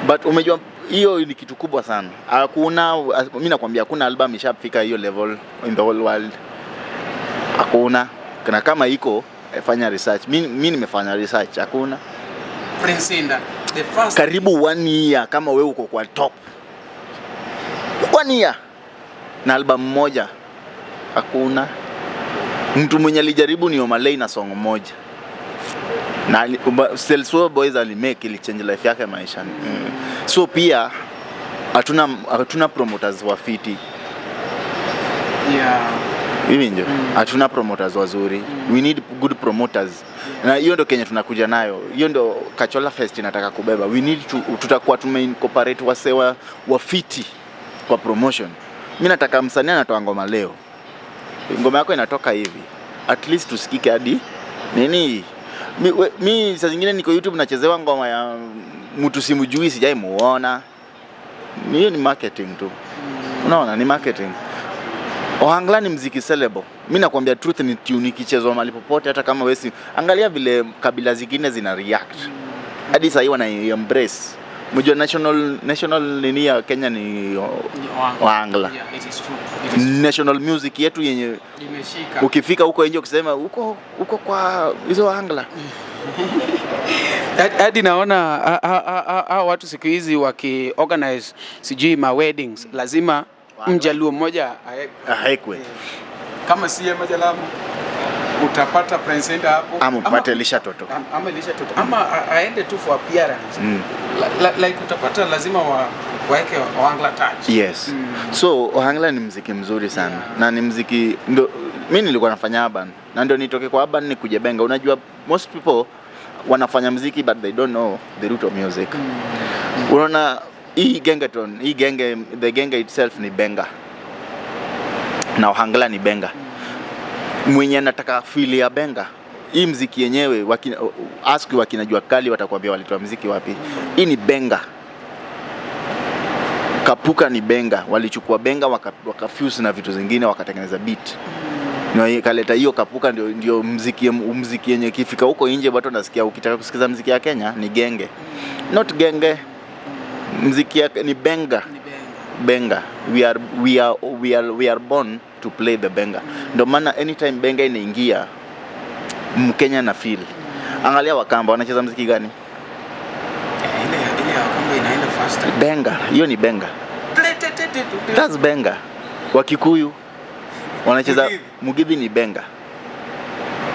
But umejua hiyo ni kitu kubwa sana. Hakuna, mimi nakwambia hakuna album ishafika hiyo level in the whole world. Hakuna. Kana kama iko fanya research. Mimi nimefanya research, hakuna. Prince Indah the first karibu 1 year kama wewe uko kwa top 1 year na album moja, hakuna. Mtu mwenye alijaribu ni Omalay na song moja, na Selso Boys alimake ili change life yake maisha. So pia hatuna promoters wafiti. Yeah. Hivi ndio. Hatuna promoters wazuri. We need good promoters. Na hiyo ndio Kenya tunakuja nayo. Hiyo ndio Kachola Fest inataka kubeba. We need to tutakuwa incorporate wasewa wafiti kwa promotion. Mimi nataka msanii anatoa ngoma leo. Ngoma yako inatoka hivi. At least tusikike hadi nini? Mimi saa zingine niko YouTube nachezewa ngoma ya mtu simjui, sijai muona. Hiyo ni marketing tu. Unaona, ni marketing. Ohangla ni mziki celebo. Mimi nakwambia truth ni tune ikichezwa mahali popote, hata kama wewe angalia vile kabila zingine zina react. Hadi sasa wana embrace. Mjua national nini ya Kenya ni Ohangla. Yeah, it is true. National music yetu yenye Imeshika. ukifika huko nje ukisema huko kwa hizo Ohangla. Hadi naona watu siku hizi waki-organize sijui ma weddings lazima Mjaluo mmoja Haekwe. Kama si Majalamu utapata Prince Indah hapo, ama upate Elisha Toto, ama aende tu for appearance. Like utapata lazima waeke Ohangla touch. Yes. So Ohangla ni muziki mzuri sana. Na ni muziki ndo mimi nilikuwa nafanya urban. Na ndio nitoke kwa urban nikuje Benga. Unajua most people wanafanya muziki but they don't know the root of music. Unaona hii gengeton, the genge itself ni Benga. Na Ohangla ni Benga. Mwenye anataka feel ya Benga, hii muziki yenyewe ask wakinajua kali watakwambia walitoa muziki wapi. Hii ni Benga. Kapuka ni Benga, walichukua Benga wakafuse na vitu zingine wakatengeneza beat. Na kaleta hiyo Kapuka ndio muziki yenye kifika huko nje watu nasikia. Ukitaka kusikiza muziki ya Kenya ni genge. Not genge. Muziki yake ni Benga. Benga. We are born to play the Benga. Ndio maana anytime Benga inaingia Mkenya na feel. Angalia Wakamba wanacheza muziki gani? Ile Wakamba inaenda faster. Benga. Hiyo ni Benga. That's Benga. Wakikuyu wanacheza Mugithi ni Benga.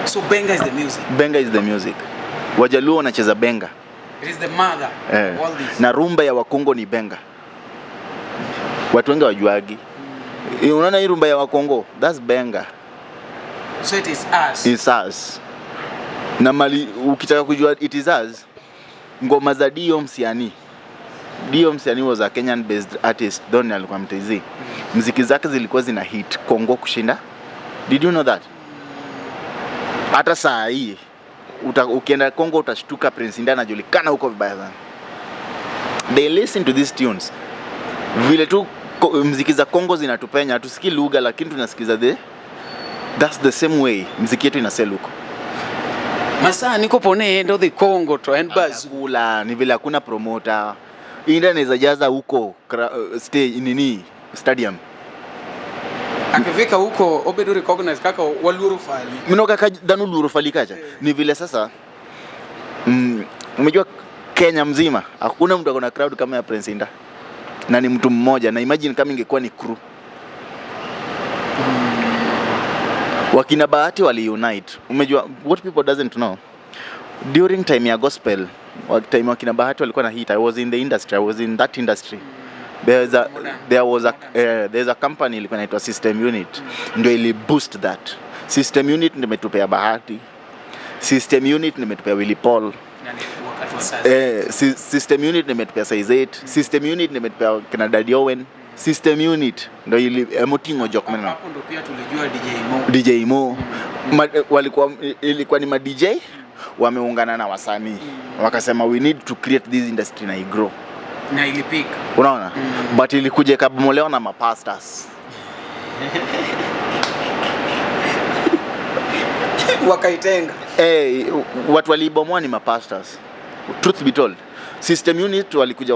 So Benga is the music. Benga is the music. Wajaluo wanacheza Benga. It is the mother of all this. Na rumba ya Wakongo ni Benga. Watu wengi wajuagi. Unaona hii rumba ya Wakongo? That's Benga. So it is us. It's us. Na mali ukitaka kujua it is us, ngoma za Dio Msiani. Dio Msiani was a Kenyan based artist. Don alikuwa mtezi. Muziki zake zilikuwa zina hit Kongo kushinda. Did you know that? Hata saa hii ukienda Kongo utashtuka Prince Indah anajulikana huko vibaya sana. They listen to these tunes. Vile tu mziki za Kongo zinatupenya, tusikii lugha lakini tunasikiza that's the same way mziki yetu inasell huko. Masa niko pone endo the Congo to and buzz kula ni vile hakuna promoter. Inda inaweza jaza huko stage nini stadium. Akifika huko obedo recognize kaka waluru fali. Mino kaka danu luru fali kaja. Ni vile sasa umejua Kenya mzima hakuna mtu akona crowd kama ya Prince Inda. Na ni mtu mmoja, na imagine kama ingekuwa ni crew. Wakina Bahati wali unite. Umejua what people doesn't know. During time ya gospel, time wakina Bahati walikuwa na hit. I was in the industry. I was in that industry. There's a company ilikuwa inaitwa System Unit. Ndio ili boost that. System Unit ndio imetupea Bahati. System Unit ndio imetupea Willy Paul. System Unit ndio imetupea Size 8. System Unit ndio imetupea kina Daddy Owen. System Unit ndio ili Motingo Jokman. Hapo ndio pia tulijua DJ Mo. Ilikuwa ni ma DJ wameungana na wasanii. Wakasema we need to create this industry na igrow. Na ilipika. Unaona? But ilikuja kabomolewa na mapastors. Wakaitenga. Watu walibomoa ni mapastors. Truth be told. System Unit walikuja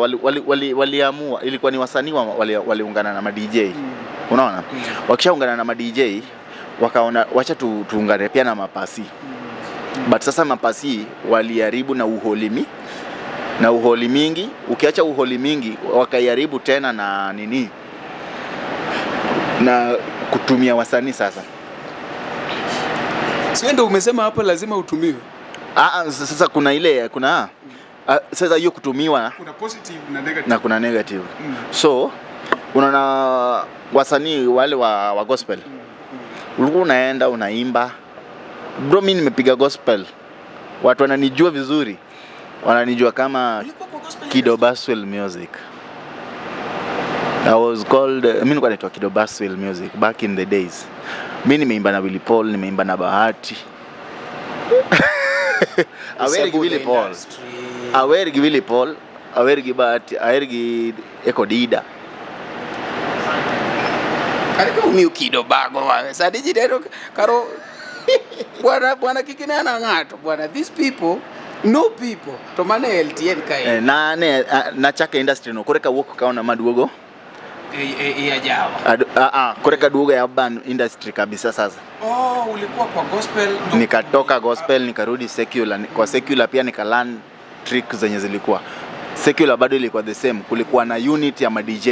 waliamua ilikuwa ni wasanii waliungana na ma DJ. Unaona? Wakishaungana na ma DJ wakaona wacha tuungane pia na mapasi. But sasa mapasi waliharibu na uholi mingi. Ukiacha uholi mingi wakaiharibu tena na nini? Na kutumia wasanii sasa. Sio ndio umesema hapa lazima utumiwe. Sasa kuna sasa hiyo kutumiwa kuna positive na negative. Na kuna negative. So unaona wasanii wale wa gospel. Ulikuwa unaenda unaimba. Bro, mimi nimepiga gospel. Watu wananijua vizuri. Wananijua kama Kido Baswell Music. I was called mimi nilikuwa naitwa Kido Baswell Music back in the days. Mimi nimeimba na Willy Paul, nimeimba na Bahati. Awerigi Willy Paul. Awerigi Willy Paul, awerigi Bahati, awerigi Eko Dida. Karibu mimi Kido bago wawe. Sadi jidero karo bwana kikine ana ngato bwana. These people no people to mane LTN kai. Na chaka industry no koreka woko kaona maduogo. Ya jawa. Koreka duogo ya urban industry kabisa sasa. Ulikuwa kwa gospel. Nikatoka gospel nikarudi secular. Kwa secular pia nikalearn trick zenye zilikuwa. Secular bado ilikuwa the same. Kulikuwa na unit ya ma DJ.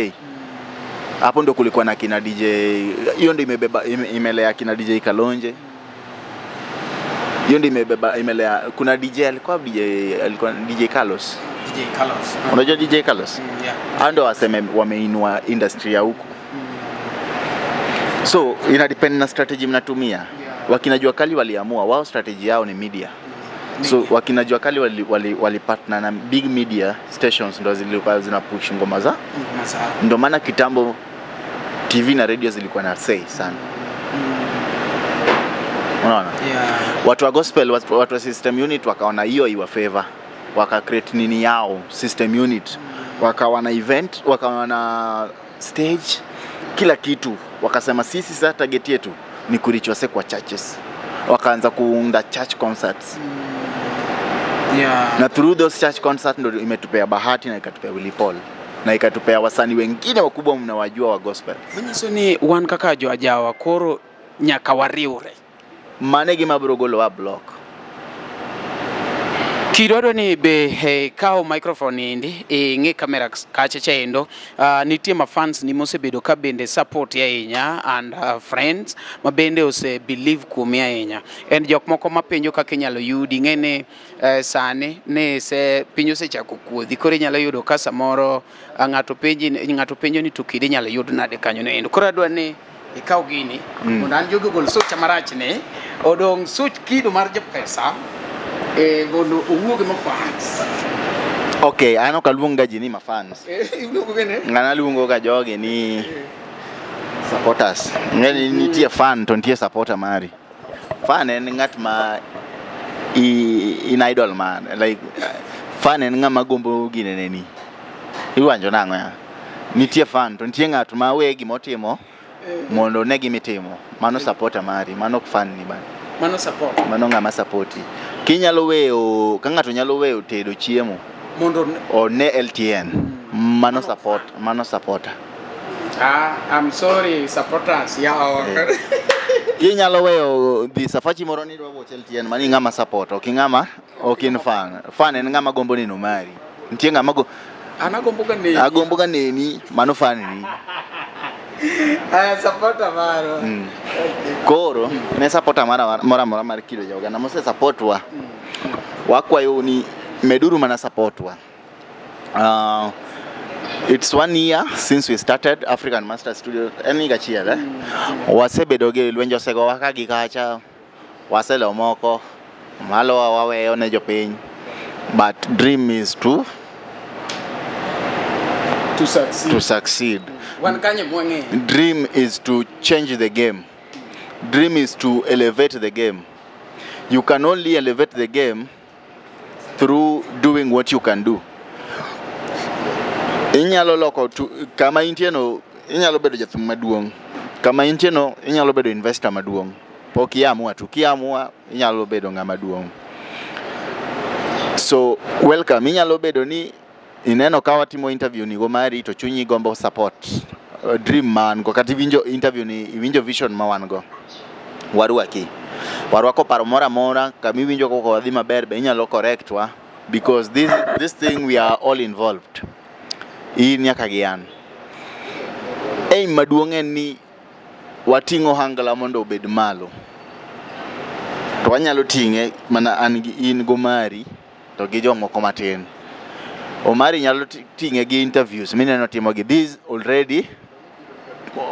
Hapo ndo kulikuwa na kina DJ. Hiyo ndo imebeba imelea kina DJ Kalonje. Hiyo ndo imelea kuna DJ alikuwa DJ Carlos. DJ Carlos. Unajua DJ Carlos? Yeah. Ando waseme wameinua industry ya huko. So ina depend na strategy mnatumia. Wakina Jua Kali waliamua wao strategy yao ni media. So wakina Jua Kali wali partner na big media stations ndo zilikuwa zinapush ngoma za. Ndio maana kitambo TV na radio zilikuwa na say sana. Unaona? Watu wa gospel, watu wa System Unit wakaona hiyo iwa favor. Waka create nini yao System Unit. Wakawa na event, wakawa na stage, kila kitu. Wakasema sisi sasa target yetu ni kurichwa kwa churches. Wakaanza kuunda church concerts. Na through those church concerts ndio imetupea Bahati na ikatupea Willy Paul. Na ikatupea wasanii wengine wakubwa mnawajua wa gospel. Mwenyeso ni wan kaka jo ajawa koro nyaka wariure. Manegi mabrogolo wa block. Kidodo ni be kao microphone indi nge kamera kache chendo nitie ma fans ni mose bedo ka bende support ya enya and friends ma bende ose believe kumia enya and jok moko mapenjo kaka nyalo yudi ngene sane ne se pinyo se chako kuodhi kore nyalo yudo kasa moro ngato penjo ni tukide nyalo yudo nade kanyo ne endo kora dwa ne ikaw gini monan jogo gol socha marach ne odong soch kido mar pesa gondo uwuoge ma fans. Okay, ano kaluonga ji ni ma fans. Iluongo gene? Ngana luongo ga joge ni supporters. Ngani nitie fan to nitie supporter mari. Fan en ngat ma in idol man. Like fan en ngama gombo gine neni. Iwanjo nango ya. nitie fan to nitie ng'at ma we gimotimo mondo ne gimitimo mano supporter mari mano fan ni ban mano ng'ama supporti kinyalo weyo ka ng'ato nyalo weyo tedo chiemo mondo o ne LTN mano supporter I'm sorry supporters inyalo weyo dhi safachi moro ni dwa watch LTN mani ng'ama support ok in fan en ng'ama gombo neno mari nitie ng'ama go agombo ga neni mano fan ni supporter maro koro ne supporter mora mar Kido Jaogana mose supportwa wakwayo ni meduru mana supportwa it's 1 year since we started African Master Studio eni gachiel wasebedo gi lwenjo sego waka gi kacha waselo moko malo waweyo ne jopiny but dream is to succeed. Dream is to change the game. Dream is to elevate the game. You can only elevate the game through doing what you can do. Inyalo loko kama intieno inyalo bedo jathum maduong. Kama intieno inyalo bedo investor maduong. Pok iamua tu kiamua inyalo bedo ng'ama duong. So welcome inyalo bedo ni ineno ka watimo interview ni go mari to chunyi gombo support dream man go kati winjo interview ni winjo vision ma wan go warwako paro mora kami winjo ko wadhi maber be inyalo correct wa because this thing we are all involved in nyaka gian maduong en ni watingo hangala mondo obed malo to wanyalo tinge mana an in go mari to gi jomoko matin Omari nyalo tinge gi interviews mineno timo gi these already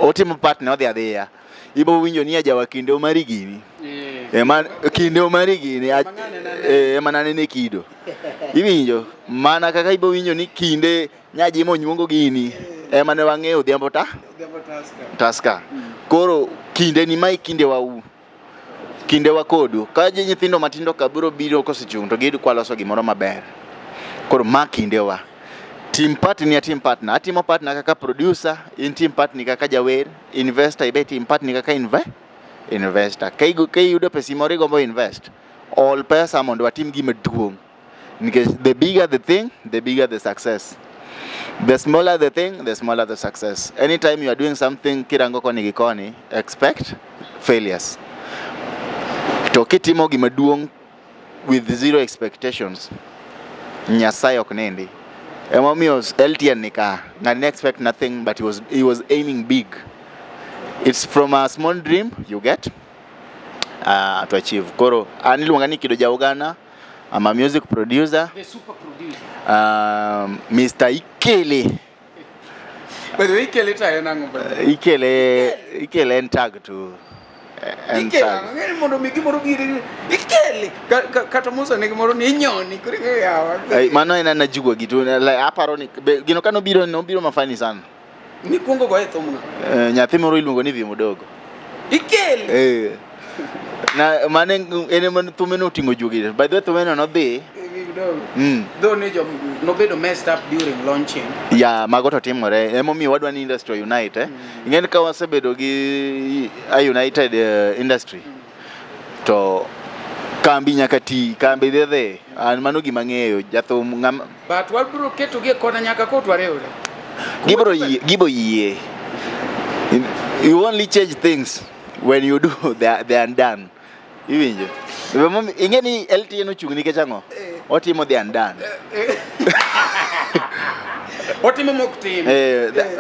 otimo partner odhi adhiya ibo winjo ni ajawa kinde Omari gini kinde Omari gini manane ne Kido iwinjo mana kaka ibo winjo ni kinde nyaji monyuongo gini mane wang'eyo Odhiambo Taska koro kinde ni mai kinde wa kodu ka nyithindo matindo kaburo biro kosechung to gid kwaloso gimoro maber koro makindewa team partner atimo partner kaka producer in team partner kaka jawer investor ibe team partner kaka investor kai yudo pesa moro gombo invest all pesa mondo atim gima duong because the bigger the thing the bigger the success, the smaller the thing the smaller the success. Anytime you are doing something kirango koni gikoni expect failures to kitimo gima duong with zero expectations Nyasaye ok nindi. Emomios LTN nika ngani expect nothing but he was aiming big. It's from a small dream you get to achieve. Koro aniluonga ni Kido Jaogana. I'm a music producer. The super producer. Mr. Ikele. But Ikele ta enango ba. Ikele entag to Ikele mondo mi gimoro giri Ikele kata musa ne gimoro ni nyoni kuri yawa mano ena na jugo gitu aparo ni gino kano biro mafani sana ni kungo go ethomna nyathi moro iluongo ni Vimo dogo Ikele na mane ene man thumeno tingo jugo by the way thumeno no dhi though ne jo nobedo messed up during launching mago to timore emomiyo wadwa ni industry unite ing'eni ka wasebedo gi a united industry to kambi nyaka ti kambi dhe an mano gima ng'eyo jathum but wabro keto gi kona nyaka kotwarewre gibro yie you only change things when you do they are done iwinjo ing'eni LTN ochung nikech ang'o otimo the undone otimo moktim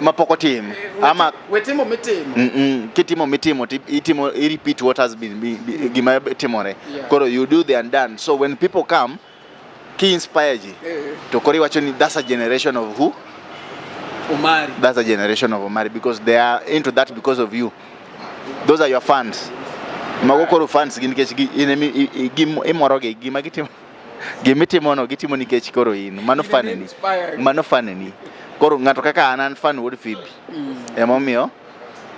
mapoko tim ama wetimo mitimo kitimo mitimo itimo repeat what has been gima timore koro you do the undone so when people come ki inspire ji to kori wacho ni that's a generation of who Omari. That's a generation of Omari because they are into that because of you. Those are your fans. Magokoro fans gin kech imoroge gima gitimo gimitimo no gitimo nikech koro in mano fan ni koro ngato kaka an fan would Phoebe emomiyo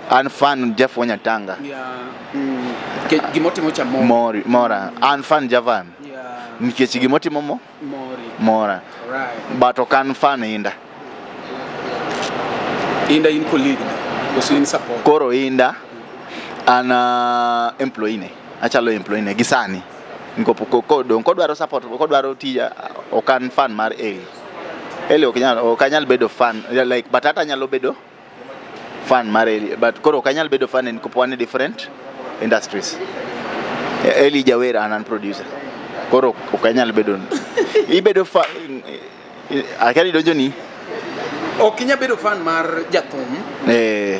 an fan Jeff Wanyatanga gimotimo cha mora an fan Javan nikech gimotimo mora right but okan fan inda Inda in colleague koso in support. Koro inda ana employee ne. Achalo employee ne gisani. Kodwaro support, kodwaro tija okan fan mar Eli. Eli okanyal bedo fan like Batata nyalo bedo fan mar Eli, but koro okanyal bedo fan en kopo ane different industries. Eli Jawera anan producer. Koro okanyal bedo ibedo fan akari donjo ni Okinya bedo fan mar jathum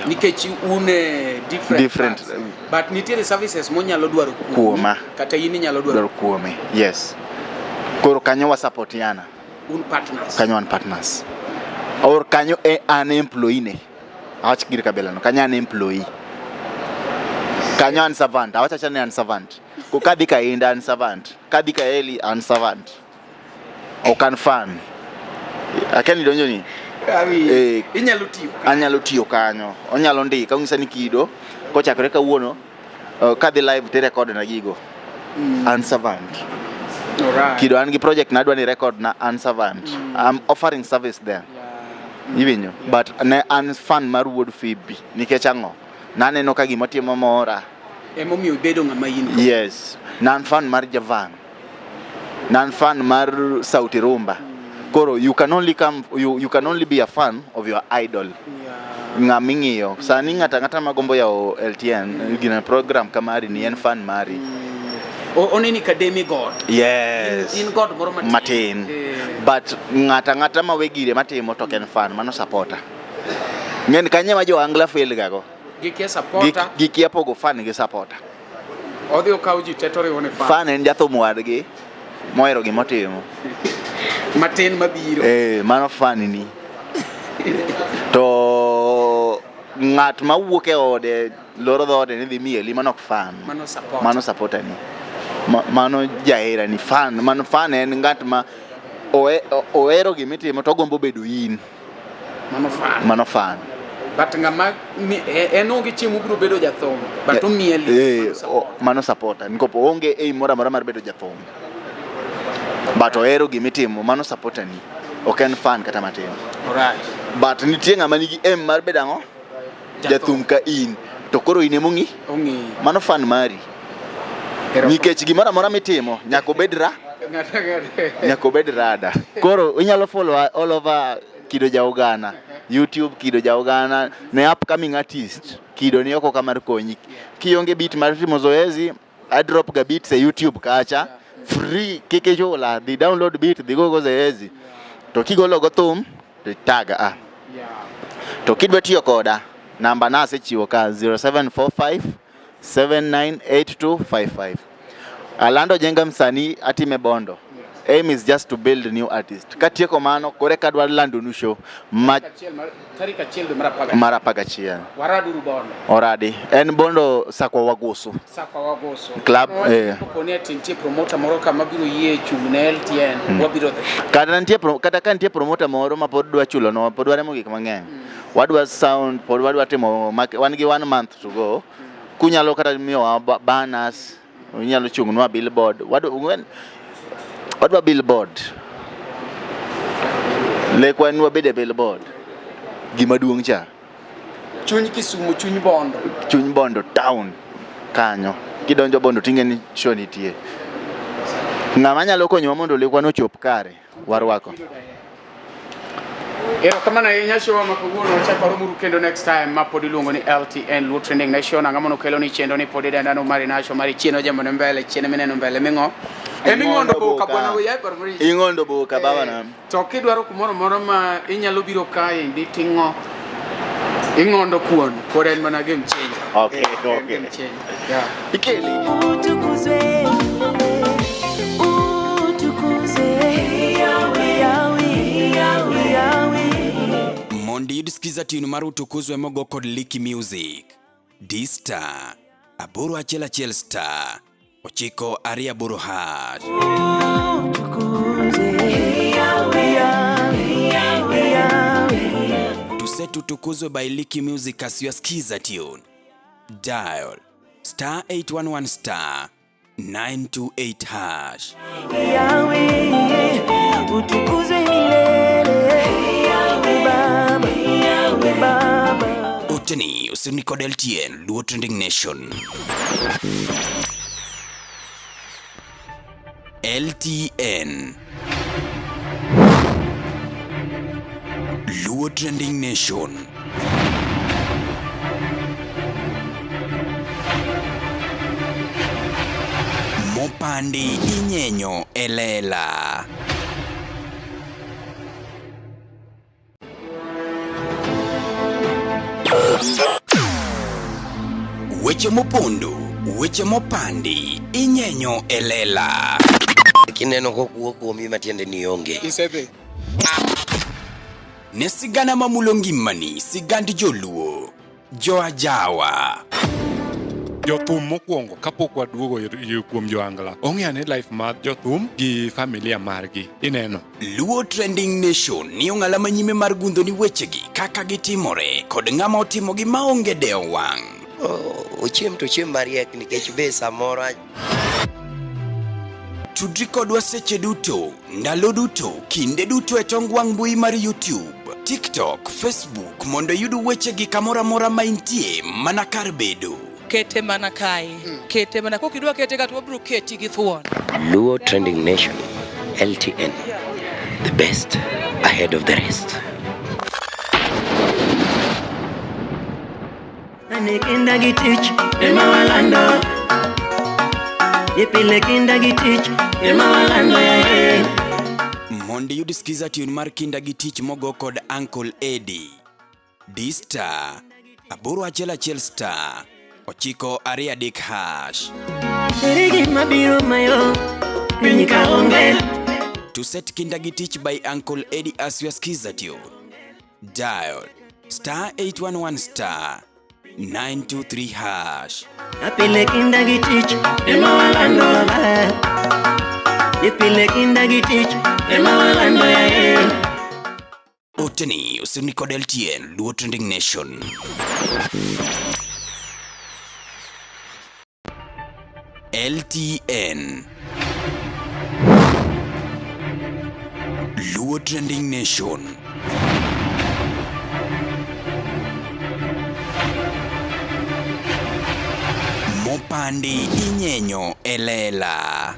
nikech une different but nitiere services mo nyalo dwaro kuoma kata in nyalo dwaro kuome. Yes, koro kanyo wa support yana un partners, kanyo an partners or kanyo an employee ne awach gir kabela no kanyo an employee, kanyo an servant, awach acha ne an servant. Ko kadhi ka inda an servant, kadhi ka Eli an servant, o kan fan akeni donjo ni anyalo tiyo kanyo, onyalo ndika ongisa ni Kido kochakore kawuono kadhi live te record na gigo an servant. Alright. Kido an gi project na adwa ni record na an servant. I'm offering service there. Iwinyo, but ne an fan mar Wuod Phoebe nikech ango naneno ka gima timo mora emomiyo bedo ngama in. Yes, nan fan mar Javan, nan fan mar Sauti Rumba. Koro you can only be a fan of your idol. Ngamingiyo sani ngata magombo ya LTN gina program kamari ni en fan mari. Oneni academy god. Yes. In god moro matin. But ngata mawegire matimo to ken fan mano supporter. Ngen kanye ma jo angla fail gago. Gikia supporter. Gikia pogo fan gi supporter. Odhi okawji tetore one fan. Fan en jathum wadgi moero gi motimo. Matin mabiro. Mano fan ni. To ngat mawuok e ode loro dhode ni dhi mieli mano fan. Mano supporter ni. Mano jaera ni fan. Mano fan en ngat ma oero gimitimo to gombo bedo in. Mano fan. But ngama enonge chiemo biro bedo jathum. But omieli. Mano supporter. Nikopo onge mora mar bedo jathum. But oero gimitimo mano supporter ni. Oken fan kata matin. Alright. But nitie ngama nigi mar bedango jathum ka in to koro ine mongi mano fan mari nikech gimora mora mitimo nyako bed rada. Koro inyalo follow all over Kido Jaogana, YouTube Kido Jaogana, ne upcoming artist Kido ni oko kamar konyi kionge beat mar timo zoezi I drop ga beat se YouTube kacha free kike jola the download beat the go zoezi to kigolo go thum to tag to kidwa tiyo koda namba nase chiwo ka 0745 798255. Alando jenga msani atime bondo. Aim is just to build new artist. Katieko mano kore kadwa lando nu show tarika chiel marapaga chiel waraduru bondo oradi en bondo Sakwa Wagoso club pone tintie promoter moro kama biro yie chungne LTN wabiro kata kan tie promoter moro ma pod dwa chulo no pod waremo gik mang'eny. Wadwa sound pod wadwa timo wan gi 1 month to go. Kunyalo kata miyo banners, unyalo chungnwa billboard. Wadwa billboard. Lekwa nwa bede billboard. Gima duong' cha. Chuny Kisumu, chuny Bondo town kanyo. Kidonjo Bondo tingeni show nitie. Ng'ama nyalo konyowa mondo lekwa no chop kare warwako. Erokamano ahinya show makoguno chaparo muru kendo next time mapod iluongo ni LTN Luo Trending Nation. Ang'ama nokelo ni chendo ni pod idandano mari nasho mari chieno jambo mbele chieno mineno mbele mingo Emingondo boka bwana we yai parmuri. Ingondo boka baba na. To kidwaro kumoro moro ma inyalo biro kae ndi tingo. Ingondo kuon kod en mana game changer. Okay. Game changer. Yeah. Ikeli. Mondi idisikiza tinu mar utukuzwe mogo kod Liki Music. D-Star aboro achiel star ochiko aria boro hat. Tusetu tukuzwe by Liki Music as you skiza tune. Dial star 811 star 928 hash. Utukuzwe milele Baba usuni kod LTN Luo Trending Nation. LTN Luo Trending Nation. Mopandi inyenyo elela. Weche mopondo, weche mopandi inyenyo elela. Kineno kokuok kuomi matiende ni onge. Isedhi. Ne sigana mamulo ngimani, sigand joluo, joajawa. Jothum mokwongo kapok waduogo kuom joangla, ong'eane life mar jothum gi familia margi. Ineno. Luo Trending Nation ni ong'ala manyime mar gundo ni wechegi kaka gitimore kod ng'ama otimogi maonge deo wang'. Ochiem to chiem mariek nikech be samoro. Tudri kodwa seche duto, ndalo duto, kinde duto e tong wang' mbui mar YouTube, TikTok, Facebook mondo yud wechegi kamora mora ma intie mana kar bedo. Kete mana kae. Kete mana kokidwa kete ka to wabro keti gi thuon. Luo Trending Nation, LTN, the best ahead of the rest. Anikinda gitich ema walando. Ipile kinda gitich ema walando ya. Mondi yud skiza tune mar kinda gitich mogo kod Uncle Eddie. D-Star, aboro achiel star, ochiko aria dik hash. Erigi mabiro mayo, pinyika onge. To set kinda gitich by Uncle Eddie as your skiza tune. Dial star 811 star 923 hash. Apile kinda gitich ema walando ba. Ipile kinda gitich ema walando ya. Oteni usuni kod LTN Luo Trending Nation. LTN Luo Trending Nation. Mopandi inyenyo elela.